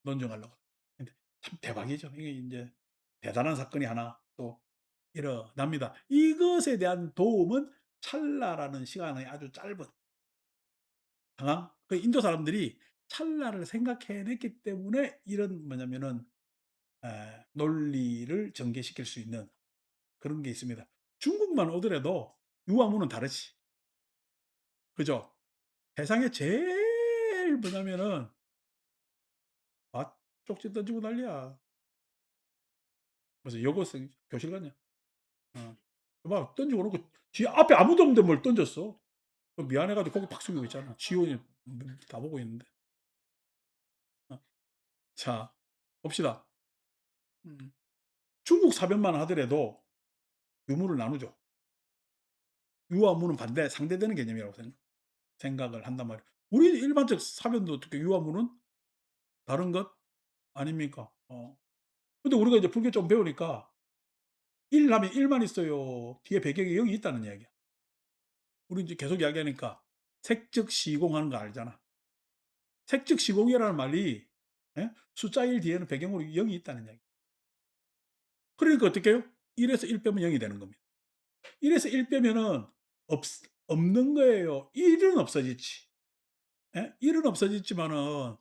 논증하려고. 근데 참 대박이죠. 이게 인제 대단한 사건이 하나 또 일어납니다. 이것에 대한 도움은 찰나라는 시간의 아주 짧은 상황. 그 인도 사람들이 찰나를 생각해냈기 때문에 이런 뭐냐면은 논리를 전개시킬 수 있는 그런 게 있습니다. 중국만 오더라도 유와 무는 다르지. 그죠? 세상에 제일 뭐냐면은 쪽지 던지고 난리야. 그래서 여고생 교실 갔냐? 어. 막 던지고 놓고 뒤에 앞에 아무도 없는데 뭘 던졌어. 미안해 가지고 고개 팍 숙이고 있잖아. 지원이 다 보고 있는데. 어. 자 봅시다. 음. 중국 사변만 하더라도 유무를 나누죠. 유와 무는 상대되는 개념이라고 생각을 한단 말이에요. 우리 일반적 사변도 어떻게 유와 무는 다른 것 아닙니까? 근데 우리가 이제 불교 좀 배우니까 1 하면 1만 있어요. 뒤에 배경에 0이 있다는 이야기야. 우리 이제 계속 이야기하니까 색즉 시공하는 거 알잖아. 색즉 시공이라는 말이 숫자 1 뒤에는 배경으로 0이 있다는 이야기. 그러니까 어떻게 해요? 1 에서 1 빼면 0이 되는 겁니다. 1 에서 1 빼면은 없 없는 거예요. 1은 없어지지. 예? 1은 없어졌지만은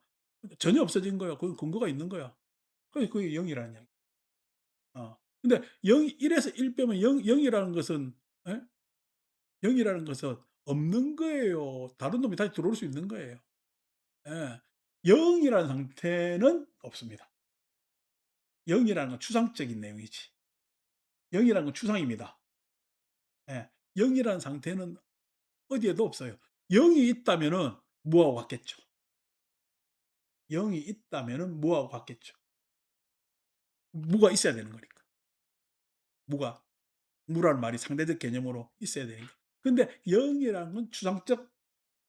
전혀 없어진 거야. 그 근거가 있는 거야. 그게 0 이라는 이야기. 근데 1 에서 1 빼면 0 이라는 것은 예? 0 이라는 것은 없는 거예요. 다른 놈이 다시 들어올 수 있는 거예요. 예. 0 이라는 상태는 없습니다. 0 이라는 건 추상적인 내용이지. 0 이라는 건 추상입니다. 예. 0 이라는 상태는 어디에도 없어요. 0이 있다면은 무하고 같겠죠. 0이 있다면은 무하고 같겠죠. 무가 있어야 되는 거니까. 무가. 무라는 말이 상대적 개념으로 있어야 되니까. 근데 0 이라는 건 추상적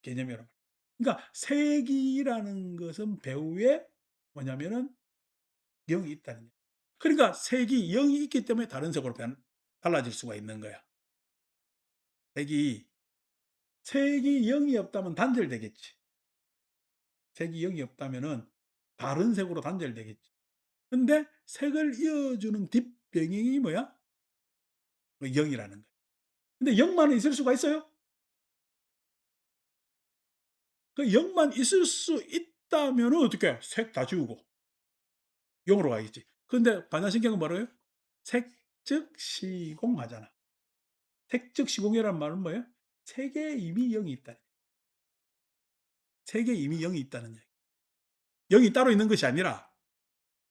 개념이란 말이에요. 그러니까 색이라는 것은 배후에 뭐냐면은 0이 있다는 얘기예요. 그러니까 색이 0이 있기 때문에 다른 색으로 달라질 수가 있는 거야. 색이 색이 0이 없다면 단절되겠지. 색이 0이 없다면은 다른 색으로 단절되겠지. 근데 색을 이어주는 뒷배경이 뭐야? 그 0이라는 거야. 근데 0만 있을 수가 있어요? 그 0만 있을 수 있다면은 어떻게? 색 다 지우고 0으로 가겠지. 근데 반야신경은 뭐래요? 색즉 시공하잖아. 색즉 시공이라는 말은 뭐예요? 색에 이미 0이 있다. 색에 이미 0이 있다는 얘기. 0이 따로 있는 것이 아니라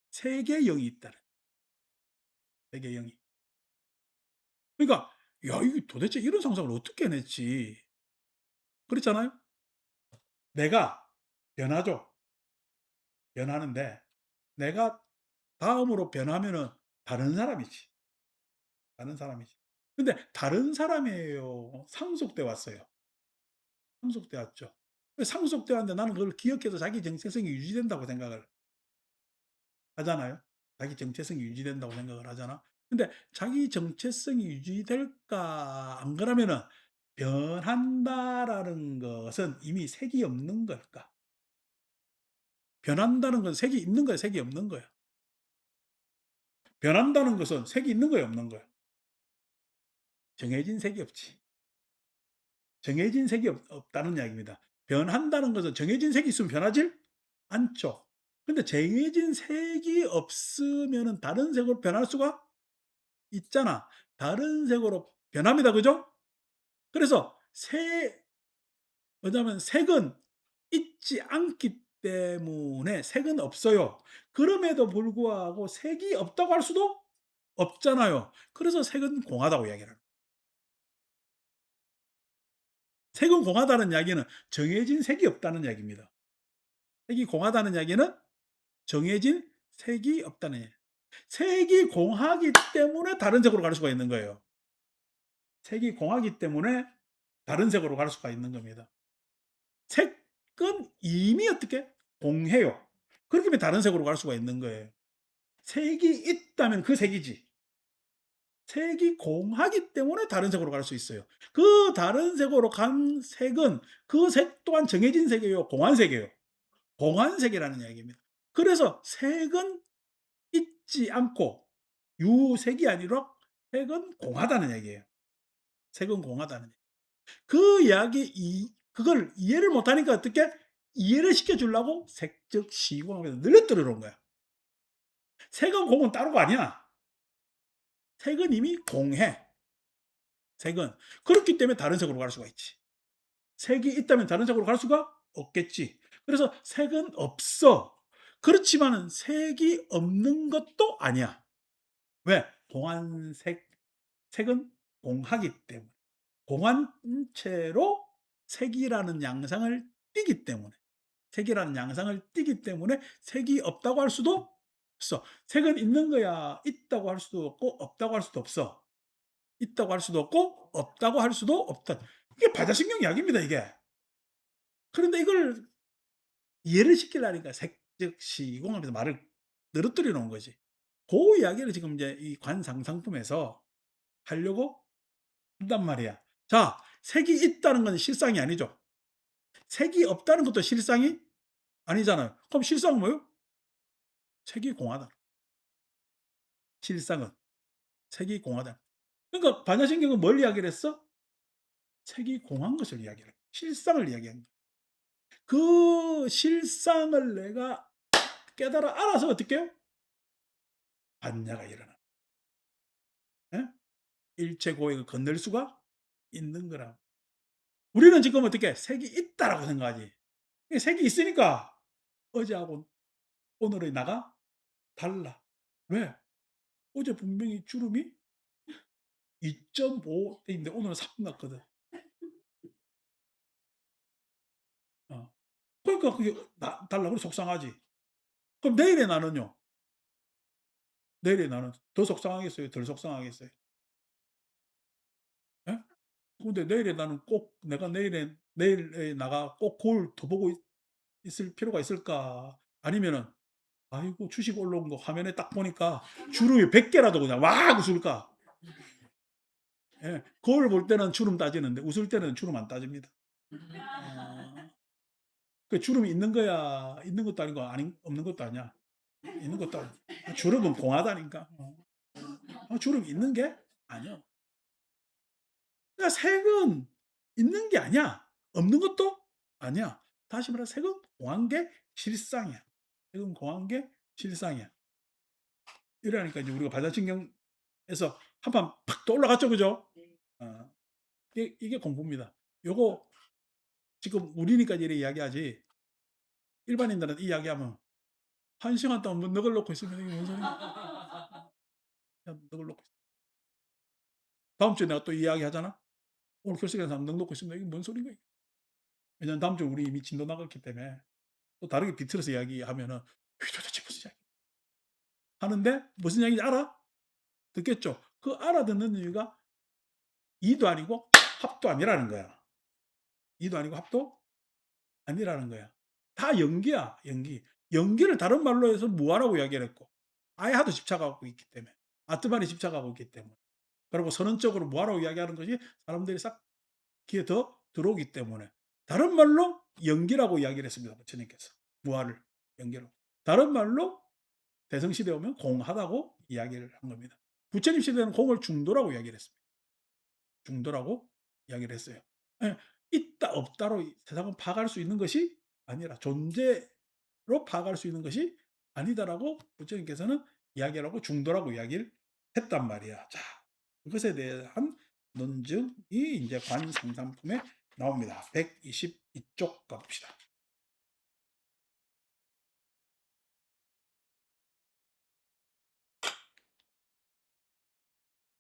색에 0이 있다는. 색에 0이. 그러니까 야, 이게 도대체 이런 상상을 어떻게 해냈지? 그렇잖아요? 내가 변하죠. 변하는데 내가 다음으로 변하면은 다른 사람이지. 다른 사람이지. 근데 다른 사람이에요. 상속돼 왔어요. 상속돼 왔죠. 상속돼 왔는데 나는 그걸 기억해서 자기 정체성이 유지된다고 생각을 하잖아요. 자기 정체성이 유지된다고 생각을 하잖아. 근데 자기 정체성이 유지될까 안 그러면은 변한다라는 것은 이미 색이 없는 걸까? 변한다는 건 색이 있는 거야, 색이 없는 거야? 변한다는 것은 색이 있는 거야, 없는 거야? 정해진 색이 없지. 정해진 색이 없다는 이야기입니다. 변한다는 것은 정해진 색이 있으면 변하질 않죠. 근데 정해진 색이 없으면은 다른 색으로 변할 수가 있잖아. 다른 색으로 변합니다. 그죠? 그래서 뭐냐면 색은 있지 않기 때문에 색은 없어요. 그럼에도 불구하고 색이 없다고 할 수도 없잖아요. 그래서 색은 공하다고 이야기를 합니다. 색은 공하다는 이야기는 정해진 색이 없다는 이야기입니다. 색이 공하다는 이야기는 정해진 색이 없다는 얘기예요. 색이 공하기 때문에 다른 색으로 갈 수가 있는 거예요. 색이 공하기 때문에 다른 색으로 갈 수가 있는 겁니다. 색은 이미 어떻게 공해요. 그렇기 때문에 다른 색으로 갈 수가 있는 거예요. 색이 있다면 그 색이지. 색이 공하기 때문에 다른 색으로 갈 수 있어요. 그 다른 색으로 간 색은 그 색 또한 정해진 색이에요. 공한색이에요. 공한색이라는 이야기입니다. 그래서 색은 있지 않고 유색이 아니라 색은 공하다는 얘기예요. 색은 공하다는 얘기. 그 이야기 그걸 이해를 못 하니까 어떻게 이해를 시켜 주려고 색즉 시공하면서 늘려뜨려 놓은 거야. 색은 공은 따로가 아니야. 색은 이미 공해. 색은. 그렇기 때문에 다른 색으로 갈 수가 있지. 색이 있다면 다른 색으로 갈 수가 없겠지. 그래서 색은 없어. 그렇지만은 색이 없는 것도 아니야. 왜? 공한색, 색은 공하기 때문에. 공한체로 색이라는 양상을 띠기 때문에. 색이라는 양상을 띠기 때문에 색이 없다고 할 수도 없어. 색은 있는 거야. 있다고 할 수도 없고 없다고 할 수도 없어. 있다고 할 수도 없고 없다고 할 수도 없다. 이게 반야신경 이야기입니다, 이게. 그런데 이걸 이해를 시키려니까 색즉 시공하면서 말을 늘어뜨려 놓은 거지. 그 이야기를 지금 이제 이 관상상품에서 하려고 한단 말이야. 자, 색이 있다는 건 실상이 아니죠. 색이 없다는 것도 실상이 아니잖아요. 그럼 실상은 뭐예요? 색이 공하다. 실상은 색이 공하다. 그러니까 반야신경은 뭘 이야기를 했어? 색이 공한 것을 이야기를 해. 실상을 이야기한 거야. 그 실상을 내가 깨달아 알아서 어떻게 해요? 반야가 일어나. 예? 일체 고액을 건널 수가 있는 거라. 우리는 지금 어떻게 색이 있다라고 생각하지. 색이 있으니까 어제하고 오늘의 나가 달라. 왜? 어제 분명히 주름이 2.5 돼 있는데 오늘은 3 났거든. 어. 그러니까 그게 달라. 그래 속상하지. 그럼 내일의 나는요? 내일의 나는 더 속상하겠어요? 덜 속상하겠어요? 예? 근데 내일의 나는 꼭 내가 내일의 나가 꼭 거울 더 보고 있을 필요가 있을까? 아니면은 아이고 주식 올라온 거 화면에 딱 보니까 주름이 100개라도 그냥 막 웃을까. 예. 거울 볼 때는 주름 따지는데 웃을 때는 주름 안 따집니다. 어. 그 주름이 있는 거야 있는 것도 아니고 아닌 없는 것도 아니야. 있는 것도 아니고. 주름은 공하다니까. 주름이 있는 게 아니야. 그러니까 색은 있는 게 아니야. 없는 것도 아니야. 다시 말해 색은 공한 게 실상이야. 색은 공한 게 실상이야. 이러니까 이제 우리가 반사신경에서 한판 팍 떠올라갔죠, 그죠? 어, 이게 공부입니다. 요거 지금 우리니까 이래 이야기하지. 일반인들은 이 이야기하면 1시간 동안 뭐 넋을 놓고 있으면 이게 뭔 소리야? 그냥 넋을 놓고 있어. 다음 주에 내가 또 이야기 하잖아. 오늘 결석한 사람 넋 놓고 있으면 이게 뭔 소린가? 왜냐면 다음 주에 우리 이미 진도 나갔기 때문에 또 다르게 비틀어서 이야기하면은 이게 도대체 무슨 이야기 하는데 무슨 이야기인지 알아? 듣겠죠? 그 알아듣는 이유가 이도 아니고 합도 아니라는 거야. 이도 아니고 합도 아니라는 거야. 다 연기야, 연기. 연기를 다른 말로 해서 무아라고 이야기를 했고 아예 하도 집착하고 있기 때문에 아트만에 집착하고 있기 때문에 그리고 선언적으로 무아라고 이야기하는 것이 사람들이 싹 귀에 더 들어오기 때문에 다른 말로 연기라고 이야기를 했습니다. 부처님께서 무아를 연기로. 다른 말로 대성시대 오면 공하다고 이야기를 한 겁니다. 부처님 시대는 공을 중도라고 이야기를 했습니다. 중도라고 이야기를 했어요. 예, 있다 없다로 세상은 파악할 수 있는 것이 아니라 존재로 파악할 수 있는 것이 아니다라고 부처님께서는 이야기를 하고 중도라고 이야기를 했단 말이야. 자, 그것에 대한 논증이 이제 관상상품에 나옵니다. 122쪽 가봅시다.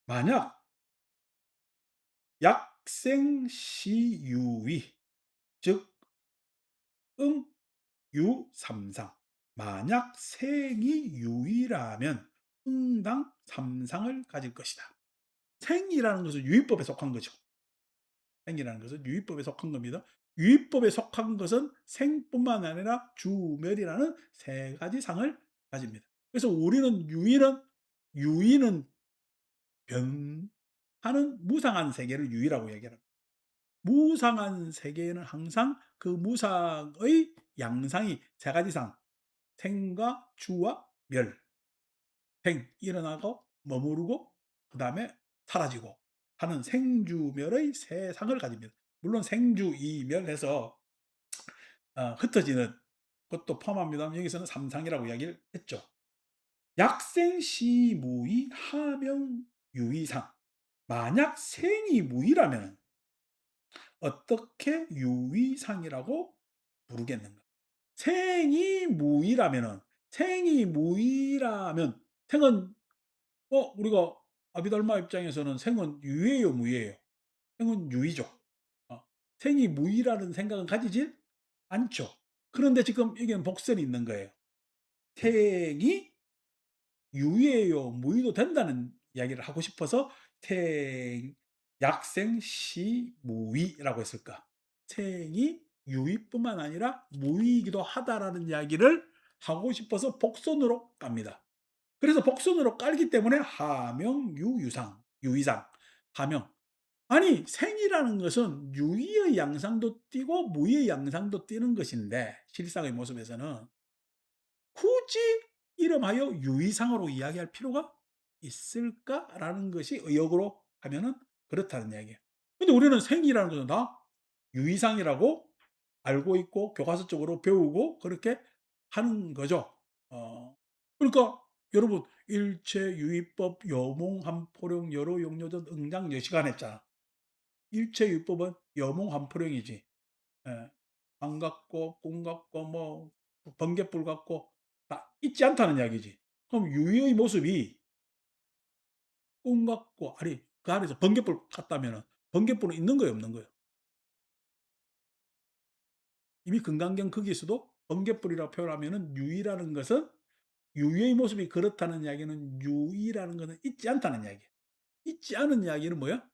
만약 약생시유의 즉 응유삼상 만약 생이 유의라면 응당 삼상을 가질 것이다. 생이라는 것은 유의법에 속한 거죠. 생이라는 것은 유의법에 속한 겁니다. 유의법에 속한 것은 생뿐만 아니라 주멸이라는 세 가지 상을 가집니다. 그래서 우리는 유의는 변하는 무상한 세계를 유의라고 얘기합니다. 무상한 세계에는 항상 그 무상의 양상이 세 가지 상, 생과 주와 멸, 생 일어나고 머무르고 그 다음에 사라지고 하는 생주멸의 세 상을 가집니다. 물론 생주이멸해서 흩어지는 것도 포함합니다. 여기서는 삼상이라고 이야기를 했죠. 약생시무의 하명유의상 만약 생이 무의라면 어떻게 유의상이라고 부르겠는가? 생이 무의라면 생은 우리가 아비달마 입장에서는 생은 유예요, 무예요? 생은 유의죠. 생이 무의라는 생각은 가지질 않죠. 그런데 지금 여기는 복선이 있는 거예요. 생이 유예요, 무의도 된다는 이야기를 하고 싶어서 약생시무의라고 했을까? 생이 유의뿐만 아니라 무의이기도 하다라는 이야기를 하고 싶어서 복선으로 갑니다. 그래서 복선으로 깔기 때문에 하명유유상, 유의상, 하명. 아니 생이라는 것은 유의의 양상도 띠고 무의의 양상도 띠는 것인데 실상의 모습에서는 굳이 이름하여 유의상으로 이야기할 필요가 있을까라는 것이 의역으로 하면은 그렇다는 이야기예요. 근데 우리는 생이라는 것은 다 유의상이라고 알고 있고 교과서적으로 배우고 그렇게 하는 거죠. 그러니까 여러분 일체유의법 여몽함포령 여로용료전 응장여시간 했잖아. 일체유의법은 여몽함포령이지. 예. 안 같고 꿈 같고 뭐 번갯불 같고 다 있지 않다는 이야기지. 그럼 유의의 모습이 꿈 같고 아니 그 안에서 번갯불 같다면은 번갯불은 있는 거예요, 없는 거예요? 이미 금강경 거기에서도 번갯불이라고 표현하면은 유의라는 것은 유의의 모습이 그렇다는 이야기는 유의라는 것은 있지 않다는 이야기예요. 있지 않은 이야기는 뭐야?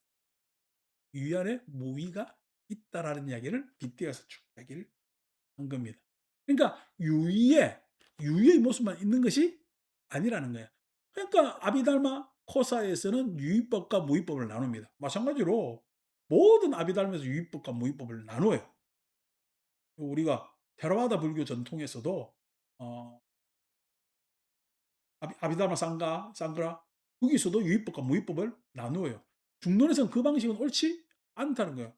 유의 안에 무의가 있다라는 이야기를 빗대어서 쭉 이야기를 한 겁니다. 그러니까 유의에 유의 모습만 있는 것이 아니라는 거예요. 그러니까 아비달마 코사에서는 유의법과 무의법을 나눕니다. 마찬가지로 모든 아비달마에서 유의법과 무의법을 나눠요. 우리가 테라와다 불교 전통에서도 어 아비달마 상가 거기서도 유의법과 무의법을 나누어요. 중론에서는 그 방식은 옳지 않다는 거예요.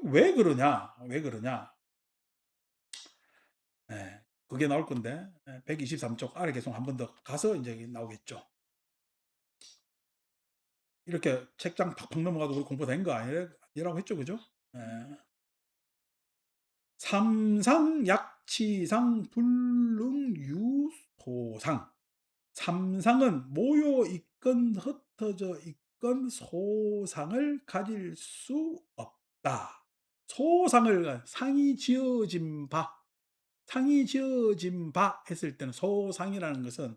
왜 그러냐? 왜 그러냐? 예. 그게 나올 건데 123쪽 아래 계속 한 번 더 가서 인제 나오겠죠. 이렇게 책장 팍팍 넘어가도 우리 공부 된 거 아니라고 했죠. 그죠? 예. 삼상 약치상 불능유소상. 삼상은 모여 있건 흩어져 있건 소상을 가질 수 없다. 소상을 상이 지어진 바, 상이 지어진 바 했을 때는 소상이라는 것은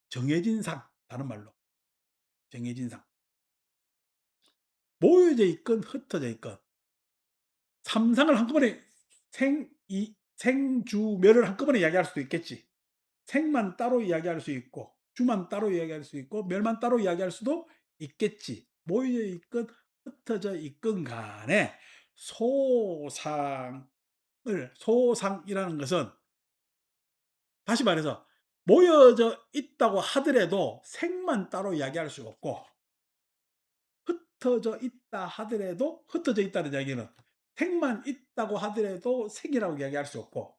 정해진 상, 다른 말로 정해진 상. 모여져 있건 흩어져 있건 삼상을 한꺼번에 생주멸을 한꺼번에 이야기할 수도 있겠지. 생만 따로 이야기할 수 있고 주만 따로 이야기할 수 있고 멸만 따로 이야기할 수도 있겠지. 모여 있건 흩어져 있건 간에 소상을 소상이라는 것은 다시 말해서 모여져 있다고 하더라도 생만 따로 이야기할 수 없고 흩어져 있다 하더라도 흩어져 있다는 이야기는 생만 있다고 하더라도 생이라고 이야기할 수 없고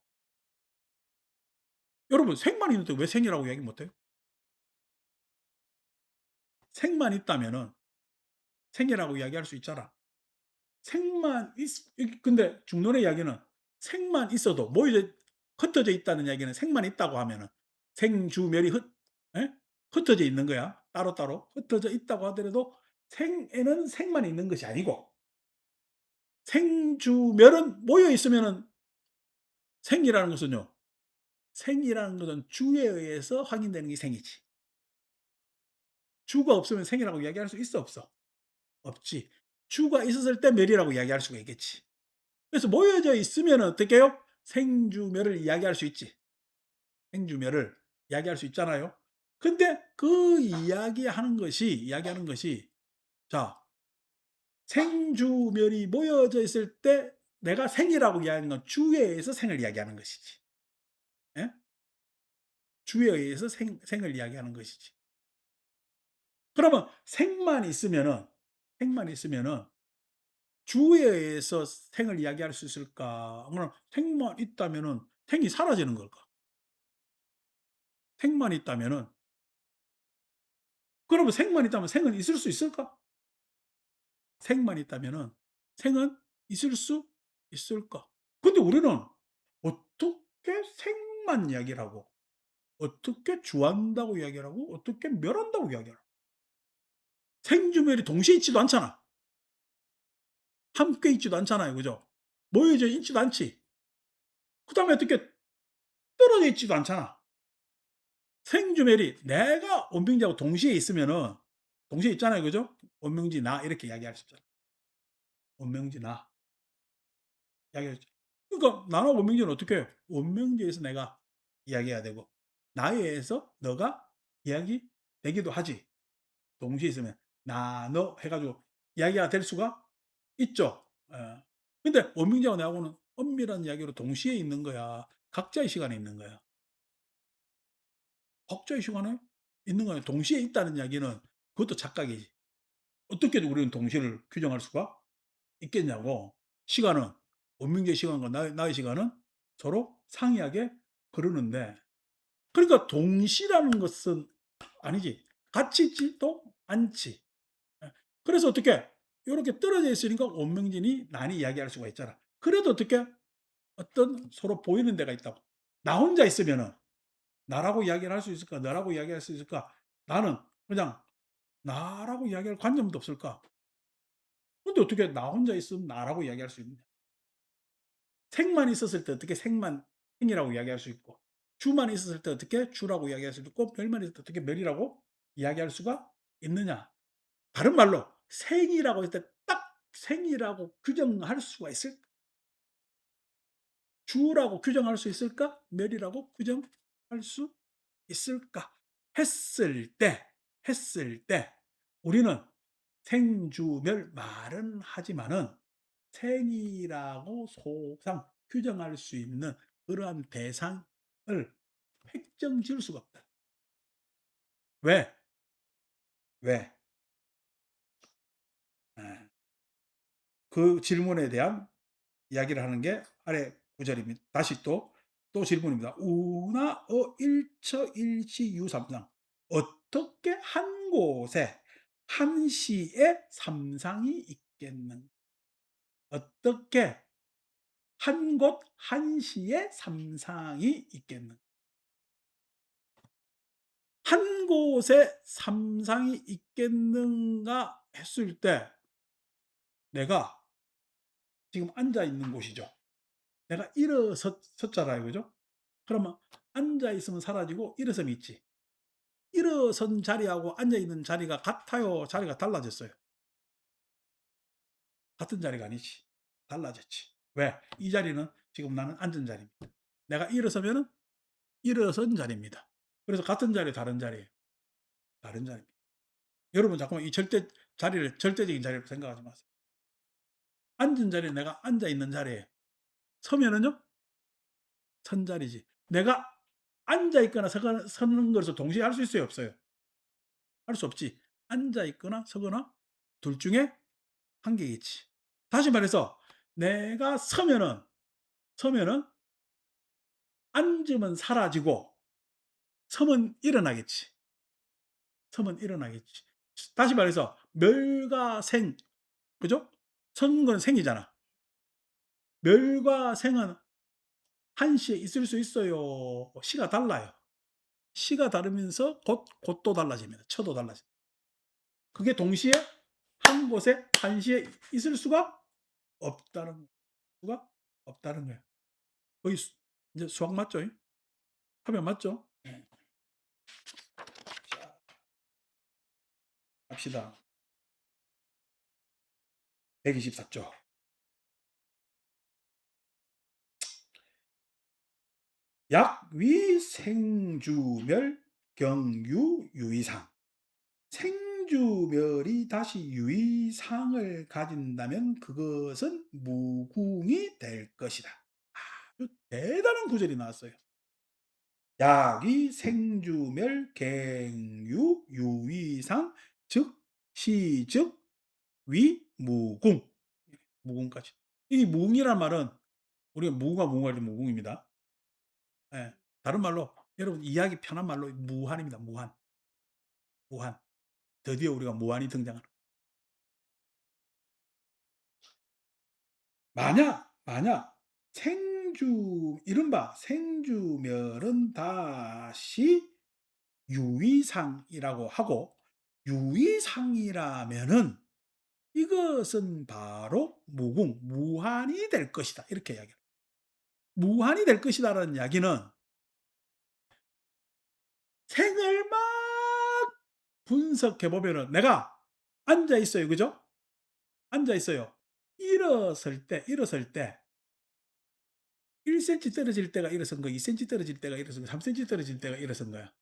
여러분 생만 있는데 왜 생이라고 이야기 못 해요? 생만 있다면은 생이라고 이야기할 수 있잖아. 생만 있 근데 중론의 이야기는 생만 있어도 모여져 흩어져 있다는 이야기는 생만 있다고 하면은 생주멸이 예? 흩어져 있는 거야. 따로따로 흩어져 있다고 하더라도 생에는 생만 있는 것이 아니고 생주멸은 모여 있으면은 생이라는 것은요. 생이라는 것은 주에 의해서 확인되는 게 생이지. 주가 없으면 생이라고 이야기할 수 있어 없어? 없지. 주가 있었을 때 멸이라고 이야기할 수가 있겠지. 그래서 모여져 있으면은 어떻게 해요? 생주멸을 이야기할 수 있지. 생주멸을 이야기할 수 있잖아요. 근데 그 이야기하는 것이 자 생주멸이 모여져 있을 때 내가 생이라고 이야기하는 건 주에 의해서 생을 이야기하는 것이지. 예? 주에 의해서 생을 이야기하는 것이지. 그러면 생만 있으면은 주에 의해서 생을 이야기할 수 있을까? 그럼 생만 있다면은 생이 사라지는 걸까? 생만 있다면은 그러면 생만 있다면 생은 있을 수 있을까? 생만 있다면은 생은 있을 수 있을까? 근데 우리는 어떻게 생만 이야기를 하고 어떻게 주한다고 이야기를 하고 어떻게 멸한다고 이야기를 하고 생주멸이 동시에 있지도 않잖아. 함께 있지도 않잖아요. 그죠? 모여져 있지도 않지. 그다음에 어떻게 떨어져 있지도 않잖아. 생주멸이 내가 원명지하고 동시에 있으면은 동시에 있잖아요. 그죠? 원명지 나 이렇게 이야기할 수 있잖아. 원명지 나 이야기할 수 그러니까 나나 원명지는 어떻게 해요? 원명지에서 내가 이야기해야 되고 나에 의해서 너가 이야기되기도 하지. 동시에 있으면 나, 너 해 가지고 이야기가 될 수가 있죠. 예. 근데 원명지하고 나하고는 엄밀한 이야기로 동시에 있는 거야. 각자의 시간에 있는 거야. 각자의 시간에 있는 거야. 동시에 있다는 이야기는 그것도 착각이지. 어떻게 우리는 동시를 규정할 수가 있겠냐고. 시간은 원명제의 시간과 나의 시간은 서로 상이하게 흐르는데 그러니까 동시라는 것은 아니지. 같이 있지도 않지. 예. 그래서 어떻게 요렇게 떨어져 있으니까 원명진이 난이 이야기할 수가 있잖아. 그래도 어떻게 어떤 서로 보이는 데가 있다고. 나 혼자 있으면은 나라고 이야기를 할 수 있을까? 너라고 이야기할 수 있을까? 나는 그냥 나라고 이야기할 관념도 없을까? 근데 어떻게 나 혼자 있으면 나라고 이야기할 수 있느냐? 생만 있었을 때 어떻게 생이라고 이야기할 수 있고 주만 있었을 때 어떻게 주라고 이야기할 수 있고 멸만 있을 때 어떻게 멸이라고 이야기할 수가 있느냐? 다른 말로 생이라고 했을 때 딱 생이라고 규정할 수가 있을까? 주라고 규정할 수 있을까? 멸이라고 규정할 수 있을까? 했을 때 우리는 생주멸 말은 하지만은 생이라고 소상 규정할 수 있는 그러한 대상을 획정 지을 수가 없다. 왜? 왜? 예. 그 질문에 대한 이야기를 하는 게 아래 구절입니다. 다시 또 질문입니다. 우나 일처 일시 유삼상 어떻게 한 곳에 한 시에 삼상이 있겠는가? 어떻게 한 곳 한 시에 삼상이 있겠는가? 한 곳에 삼상이 있겠는가 했을 때 내가 지금 앉아 있는 곳이죠. 내가 일어섰잖아요. 그죠? 그러면 앉아 있으면 사라지고 일어서면 있지. 일어선 자리하고 앉아 있는 자리가 같아요? 자리가 달라졌어요? 같은 자리가 아니지. 달라졌지. 왜? 이 자리는 지금 나는 앉은 자리입니다. 내가 일어서면은 일어선 자리입니다. 그래서 같은 자리, 다른 자리예요. 다른 자리입니다. 여러분 잠깐만 이 자리를 절대적인 자리로 생각하지 마세요. 앉은 자리에 내가 앉아 있는 자리에 서면은요? 선 자리지. 내가 앉아 있거나 서는 것을 동시에 할 수 있어요, 없어요? 할 수 없지. 앉아 있거나 서거나 둘 중에 한 개겠지. 다시 말해서 내가 서면은 앉으면 사라지고 서면 일어나겠지. 서면 일어나겠지. 다시 말해서 멸과 생, 그죠? 서는 건 생이잖아. 멸과 생은 한시에 있을 수 있어요. 시가 달라요. 시가 다르면서 곳도 달라집니다. 처도 달라집니다. 그게 동시에 한 곳에 한시에 있을 수가 없다는 수가 없다는 거예요. 거의 이제 수학 맞죠? 하면 맞죠? 네. 자, 갑시다. 124조. 약위 생주멸 경유 유의상. 생주멸이 다시 유의상을 가진다면 그것은 무궁이 될 것이다. 아주 대단한 구절이 나왔어요. 약이 생주멸 갱유 유의상 즉 시즉 위 무궁. 무궁까지. 이 무궁이란 말은 우리가 무궁할 때 무궁입니다. 예. 다른 말로 여러분 이해하기 편한 말로 무한입니다. 무한. 무한. 드디어 우리가 무한이 등장하는. 만약 이른바 생주멸은 다시 유의상이라고 하고 유의상이라면은 이것은 바로 무한이 될 것이다. 이렇게 이야기해요. 무한이 될 것이다라는 이야기는 생을 막 분석해 보면은 내가 앉아 있어요. 그죠? 앉아 있어요. 일어설 때 1cm 떨어질 때가 일어선 거, 2cm 떨어질 때가 일어선 거, 3cm 떨어질 때가 일어선 거야.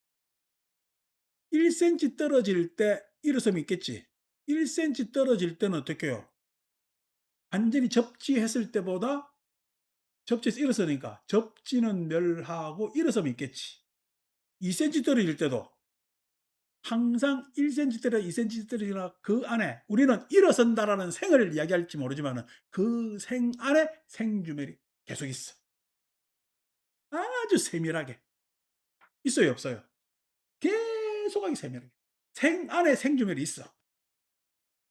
1cm 떨어질 때 일어섬이 있겠지. 1cm 떨어질 때는 어떻게 해요? 완전히 접지했을 때보다 접지해서 일어서니까 접지는 멸하고 일어섬이 있겠지. 2cm 떨어질 때도 항상 1cm 떨어 2cm 떨어지나 그 안에 우리는 일어선다라는 생을 이야기할지 모르지만 그 생 안에 생주멸이 계속 있어. 아주 세밀하게. 있어요, 없어요? 계속하게 세밀하게. 생 안에 생주멸이 있어.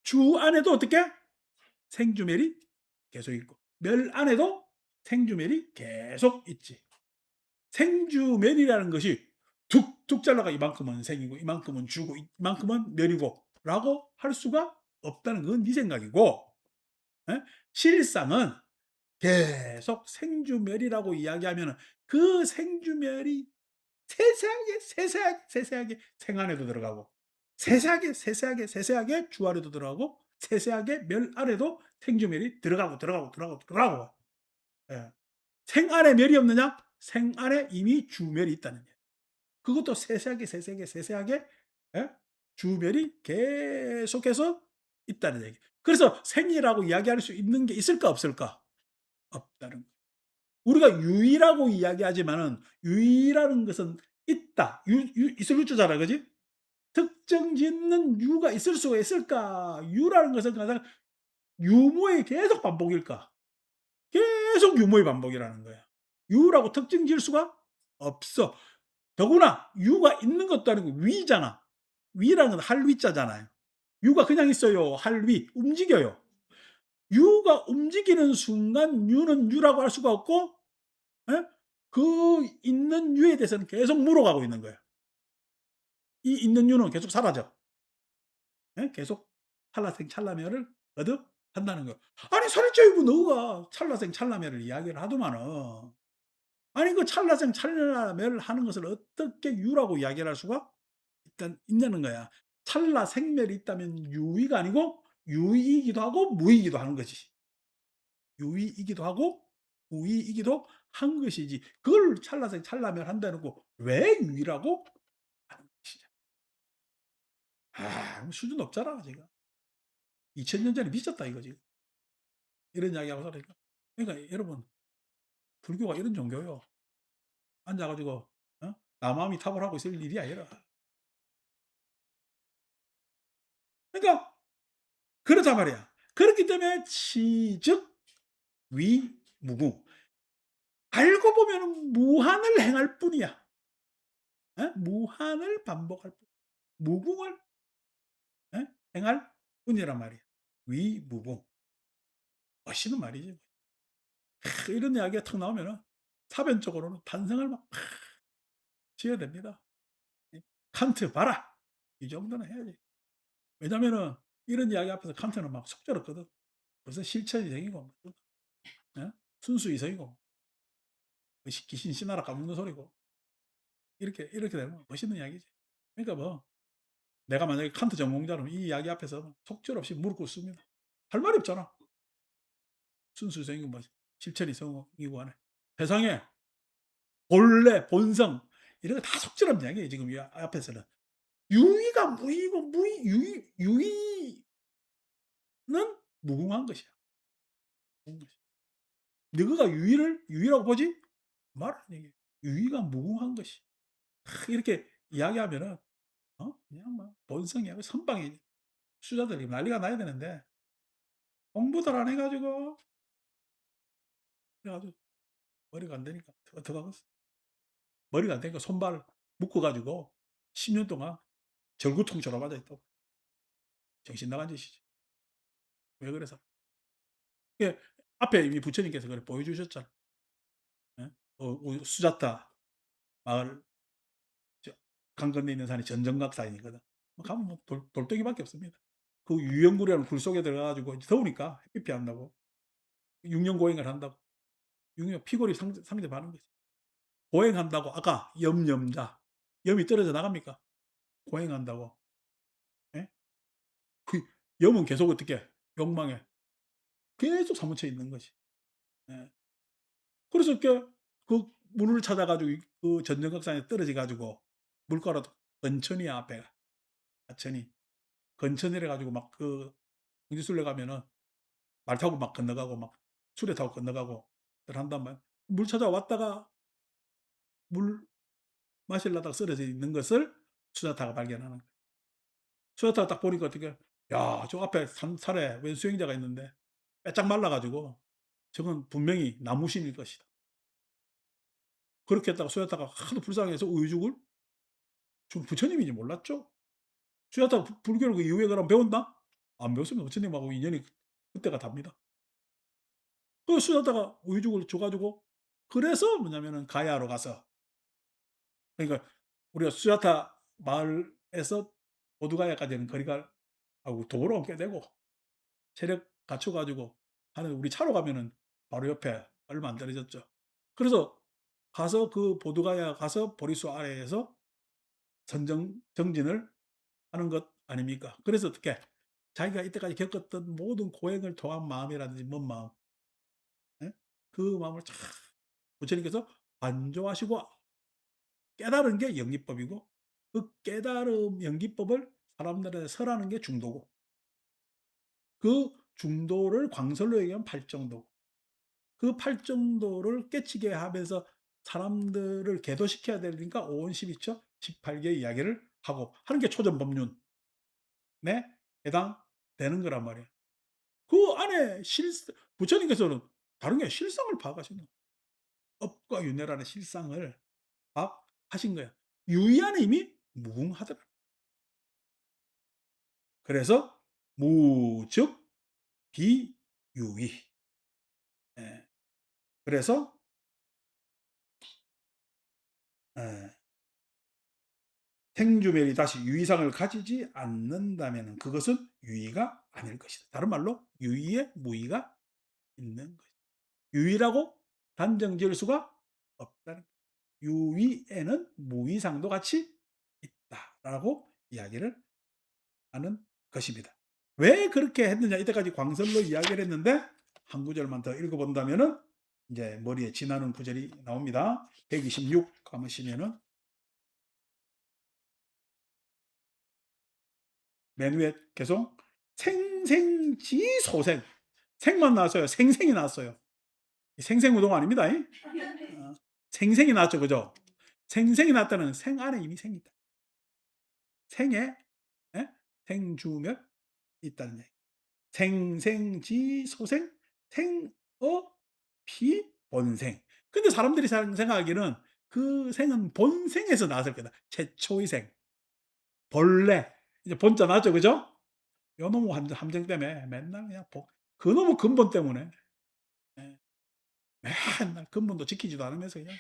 주 안에도 어떻게? 생주멸이 계속 있고, 멸 안에도 생주멸이 계속 있지. 생주멸이라는 것이 툭툭 잘라가 이만큼은 생이고, 이만큼은 주고, 이만큼은 멸이고, 라고 할 수가 없다는 건 네 생각이고, 에? 실상은 계속 생주멸이라고 이야기하면 그 생주멸이 세세하게 생 안에도 들어가고 세세하게 주 안에도 들어가고 세세하게 멸 안에도 생주멸이 들어가고 예. 생 안에 멸이 없느냐? 생 안에 이미 주멸이 있다는 얘기예요. 그것도 세세하게, 세세하게, 세세하게 예? 주멸이 계속해서 있다는 얘기예요. 그래서 생이라고 이야기할 수 있는 게 있을까 없을까? 없다는 거예요. 우리가 유의라고 이야기하지만은 유의라는 것은 있다. 유 있을 유자잖아. 그지? 특정 짓는 유가 있을 수가 있을까? 유라는 것은 가장 유무의 계속 반복일까? 계속 유무의 반복이라는 거야. 유라고 특정 지을 수가 없어. 더구나 유가 있는 것도 아니고 위잖아. 위라는 건 할위자잖아요. 유가 그냥 있어요. 할위 움직여요. 유가 움직이는 순간 유는 유라고 할 수가 없고 예? 그 있는 유에 대해서는 계속 물어가고 있는 거예요. 이 있는 유는 계속 사라져. 예? 계속 찰나생 찰나멸을 거듭한다는 거예요. 아니 설익자유부 너가 찰나생 찰나멸을 이야기를 하더만은 아니 그 찰나생 찰나멸을 하는 것을 어떻게 유라고 이야기를 할 수가 일단 있냐는 거야. 찰나 생멸이 있다면 유의가 아니고 유의이기도 하고 무의이기도 하는 거지. 유의이기도 하고 무의이기도 한 것이지. 그걸 찰나생 찰나멸 한다는 거 왜 유의라고 하는 것이냐. 수준 높잖아 지금. 2000년 전에 미쳤다 이거지. 이런 이야기하고 살으니까. 그러니까 여러분 불교가 이런 종교요. 앉아 가지고 나 마음이 탁월하고 있을 일이 아니라. 그러니까 그렇단 말이야. 그렇기 때문에 치즉 위 무구. 알고 보면은 무한을 행할 뿐이야. 무한을 반복할 뿐. 무궁을 행할 뿐이란 말이야. 위 무궁. 멋있는 말이지. 이런 이야기가 탁 나오면은 사변적으로는 반성을 막 지어야 됩니다. 예. 칸트 봐라. 이 정도는 해야지. 왜냐면은 이런 이야기 앞에서 칸트는 막 속절없거든. 벌써 실천이 생기고 예? 순수이성이고 귀신 신나라 까먹는 소리고 이렇게 되면 멋있는 이야기지. 그러니까 뭐 내가 만약에 칸트 전공자라면 이 이야기 앞에서 속절없이 무릎 꿇습니다. 할 말이 없잖아. 순수성이고 뭐 실천이성이고 하네. 세상에 본래, 본성 이런 거 다 속절없는 이야기예요. 지금 이 앞에서는. 유의가 무의고 유의는 무궁한 것이야. 무궁한 것이야. 너가 유의라고 보지? 말 안 해. 유의가 무궁한 것이. 이렇게 이야기하면은 그냥 뭐 본성이야. 선방이 수자들이 난리가 나야 되는데 공부들 안 해가지고 그래가지고 머리가 안 되니까 어떡하겠어. 머리가 안 되니까 손발 묶어가지고 10년 동안 절구통처럼 맞아 있다고. 정신 나간 짓이지. 왜 그래서? 예, 앞에 이미 부처님께서 그걸 보여주셨잖아. 예? 수자타 마을 강 건너 있는 산이 전정각산이거든. 가면 뭐 돌덩이밖에 없습니다. 그 유영구라는 굴 속에 들어가가지고 더우니까 햇빛 피한다고 육년고행을 한다고 육년 피골이 상접하는 거지. 고행한다고 아까 염자 염이 떨어져 나갑니까? 고행한다고. 예? 그 염은 계속 어떻게 욕망에 계속 사무쳐 있는 것이. 예. 그래서 이렇게 그 문을 찾아가지고 그 전정각산에 떨어져 가지고 물가로 건천이야 앞에가 하천이 건천이래 가지고 막 그 경지순례 가면은 말 타고 막 건너가고 막 수레 타고 건너가고 한단 말이야. 물 찾아왔다가 물 마시려다가 쓰러져 있는 것을 수자타가 발견하는 거야. 수자타가 딱 보니까 어떻게 야, 저 앞에 산살에 웬 수행자가 있는데 빼짝 말라 가지고 저건 분명히 나무신일 것이다. 그렇게 했다가 수자타가 하도 불쌍해서 의죽을 저 부처님인지 몰랐죠. 수자타가 불교를 그 이후에 그럼 배웠나? 안 배웠습니다. 부처님하고 인연이 그때가 답니다. 그 수자타가 의죽을 줘 가지고 그래서 뭐냐면은 가야로 가서 그러니까 우리가 수자타 마을에서 보두가야까지는 거리가 하고 도보로 꽤 되고 체력 갖춰 가지고 하는 우리 차로 가면은 바로 옆에 얼마 안 떨어졌죠. 그래서 가서 그 보두가야 가서 보리수 아래에서 정진을 하는 것 아닙니까? 그래서 어떻게 자기가 이때까지 겪었던 모든 고행을 통한 마음이라든지 뭔 마음, 예? 그 마음을 쫙 부처님께서 관조하시고 깨달은 게 영기법이고, 그 깨달음 영기법을 사람들한테 설하는 게 중도고, 그 중도를 광설로 얘기하면 팔정도고, 그 팔정도를 깨치게 하면서 사람들을 계도시켜야 되니까 오온 12처 18개 이야기를 하고 하는 게 초전법륜에 해당되는 거란 말이에요. 그 안에 부처님께서는 다른 게 실상을 파악하신 거예요. 업과 윤회라는 실상을 파악하신 거예요. 유의안에 이미 무궁하더라. 그래서 무즉 비유의. 예. 그래서 예, 생주멸이 다시 유의상을 가지지 않는다면 그것은 유의가 아닐 것이다. 다른 말로 유의에 무의가 있는 것이다. 유의라고 단정 지을 수가 없다는 거예요. 유의에는 무의상도 같이 있다라고 이야기를 하는 것입니다. 왜 그렇게 했느냐, 이때까지 광설로 이야기를 했는데 한 구절만 더 읽어본다면은 이제 머리에 지나는 구절이 나옵니다. 126 가보시면은 맨 위에 계속 생생지소생, 생만 나왔어요. 생생이 나왔어요. 생생우동 아닙니다. 생생이 나왔죠, 그죠? 생생이 났다는 생 안에 이미 생이 있다. 생에 생주면 있다는 얘기. 생생지소생, 생어 피본생. 근데 사람들이 생각하기는 그 생은 본생에서 나왔을 거다. 최초의 생. 본래. 이제 본자 나죠, 그죠? 요 놈의 함정 때문에 맨날 그냥 그 놈의 근본 때문에 예, 맨날 근본도 지키지도 않으면서 그냥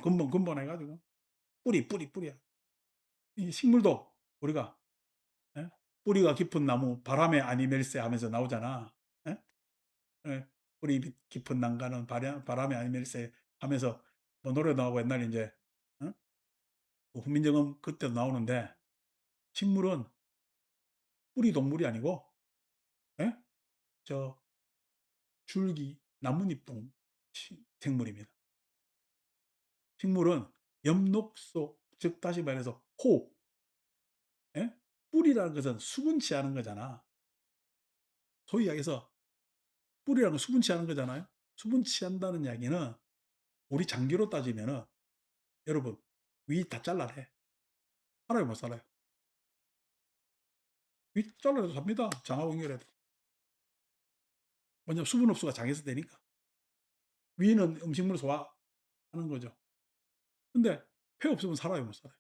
근본 해가지고 뿌리야. 이 식물도 우리가 예? 뿌리가 깊은 나무 바람에 아니멜세 하면서 나오잖아. 예? 예, 뿌리 깊은 난간은 바람에 아니멜세 하면서 뭐 노래 나오고 옛날에 이제 어? 그 훈민정음 그때도 나오는데, 식물은 뿌리 동물이 아니고 예? 저 줄기 나뭇잎 생물입니다. 식물은 엽록소, 즉 다시 말해서 예? 뿌리라는 것은 수분치 않은 거잖아. 소위 이야기해서 뿌리라는 건 수분치 않은 거잖아요. 수분치 않다는 이야기는 우리 장기로 따지면은 여러분 위 다 잘라내. 살아요, 못 살아요? 위 잘라도 삽니다. 장하고 연결해도. 왜냐면 수분 흡수가 장에서 되니까. 위는 음식물을 소화하는 거죠. 근데 폐 없으면 살아요, 못 살아요?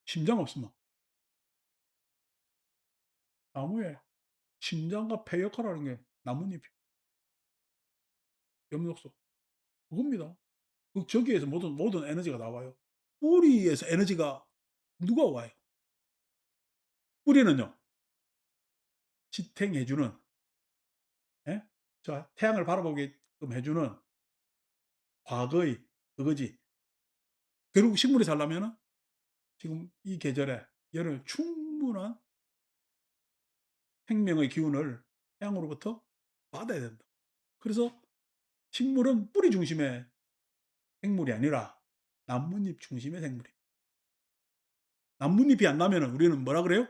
심장 없으면 나무에 심장과 폐 역할을 하는 게 나뭇잎이 엽록소 그겁니다. 저기에서 모든 에너지가 나와요. 뿌리에서 에너지가 누가 와요? 뿌리는요, 지탱해주는, 예? 저 태양을 바라보게끔 해주는 과거의 그거지. 결국 식물이 살려면은 지금 이 계절에 여름 충분한 생명의 기운을 태양으로부터 받아야 된다. 그래서 식물은 뿌리 중심의 생물이 아니라 나뭇잎 중심의 생물이에요. 나뭇잎이 안 나면은 우리는 뭐라 그래요?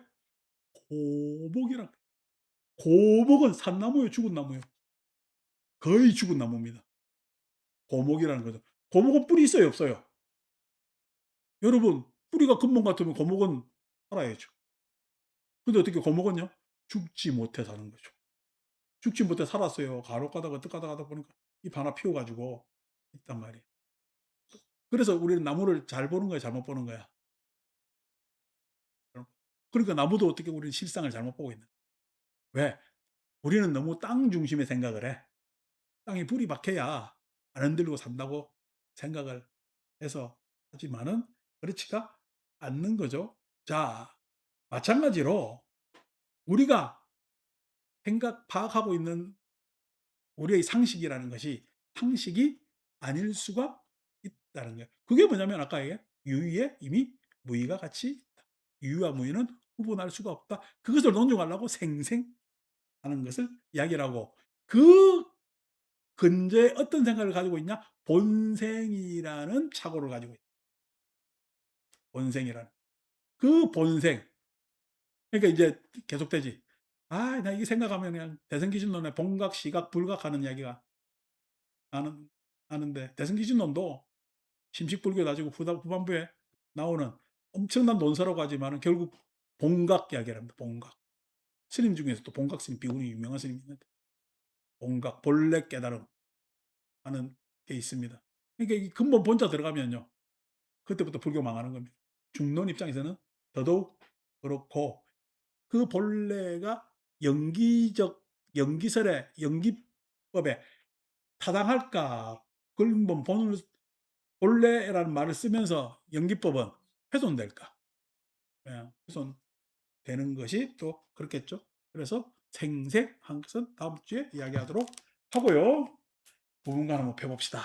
고목이라 그래요. 고목은 산나무예요, 죽은 나무예요. 거의 죽은 나무입니다. 고목이라는 거죠. 고목은 뿌리 있어요, 없어요? 여러분, 뿌리가 근본 같으면 고목은 살아야죠. 근데 어떻게 고목은요? 죽지 못해 사는 거죠. 죽지 못해 살았어요. 간혹 가다가 가다 보니까 잎 하나 피워 가지고 있단 말이에요. 그래서 우리는 나무를 잘 보는 거야, 잘못 보는 거야? 그러니까 나무도 어떻게 우리는 실상을 잘못 보고 있는 거야. 왜? 우리는 너무 땅 중심의 생각을 해. 땅에 불이 박혀야 안 흔들리고 산다고 생각을 해서 하지만은 그렇지가 않는 거죠. 자, 마찬가지로 우리가 파악하고 있는 우리의 상식이라는 것이 상식이 아닐 수가 있다는 거예요. 그게 뭐냐면 아까 얘기한 유의에 이미 무의가 같이 있다. 유의와 무의는 구분할 수가 없다. 그것을 논증하려고 생생하는 것을 이야기를 하고, 그 근저에 어떤 생각을 가지고 있냐? 본생이라는 착오를 가지고 있다. 본생이라는. 그 본생. 그러니까 이제 계속되지. 아 나 이게 생각하면 그냥 대승기신론의 본각, 시각, 불각하는 이야기가 나는 나는데 대승기신론도 심식불교 가지고 후반부에 나오는 엄청난 논설라고 하지만은 결국 본각 이야기를 합니다. 본각. 스님 중에서도 본각 스님, 비운이 유명한 스님이 있는데 본각, 본래 깨달음 하는 게 있습니다. 그러니까 이 근본 본자 들어가면요. 그때부터 불교 망하는 겁니다. 중론 입장에서는 더더욱 그렇고 그 본래가 연기적 연기설의 연기법에 타당할까? 그걸 본을 본래라는 말을 쓰면서 연기법은 훼손될까? 예, 훼손되는 것이 또 그렇겠죠. 그래서 생생한 것은 다음 주에 이야기하도록 하고요. 부분간 한번 펴봅시다.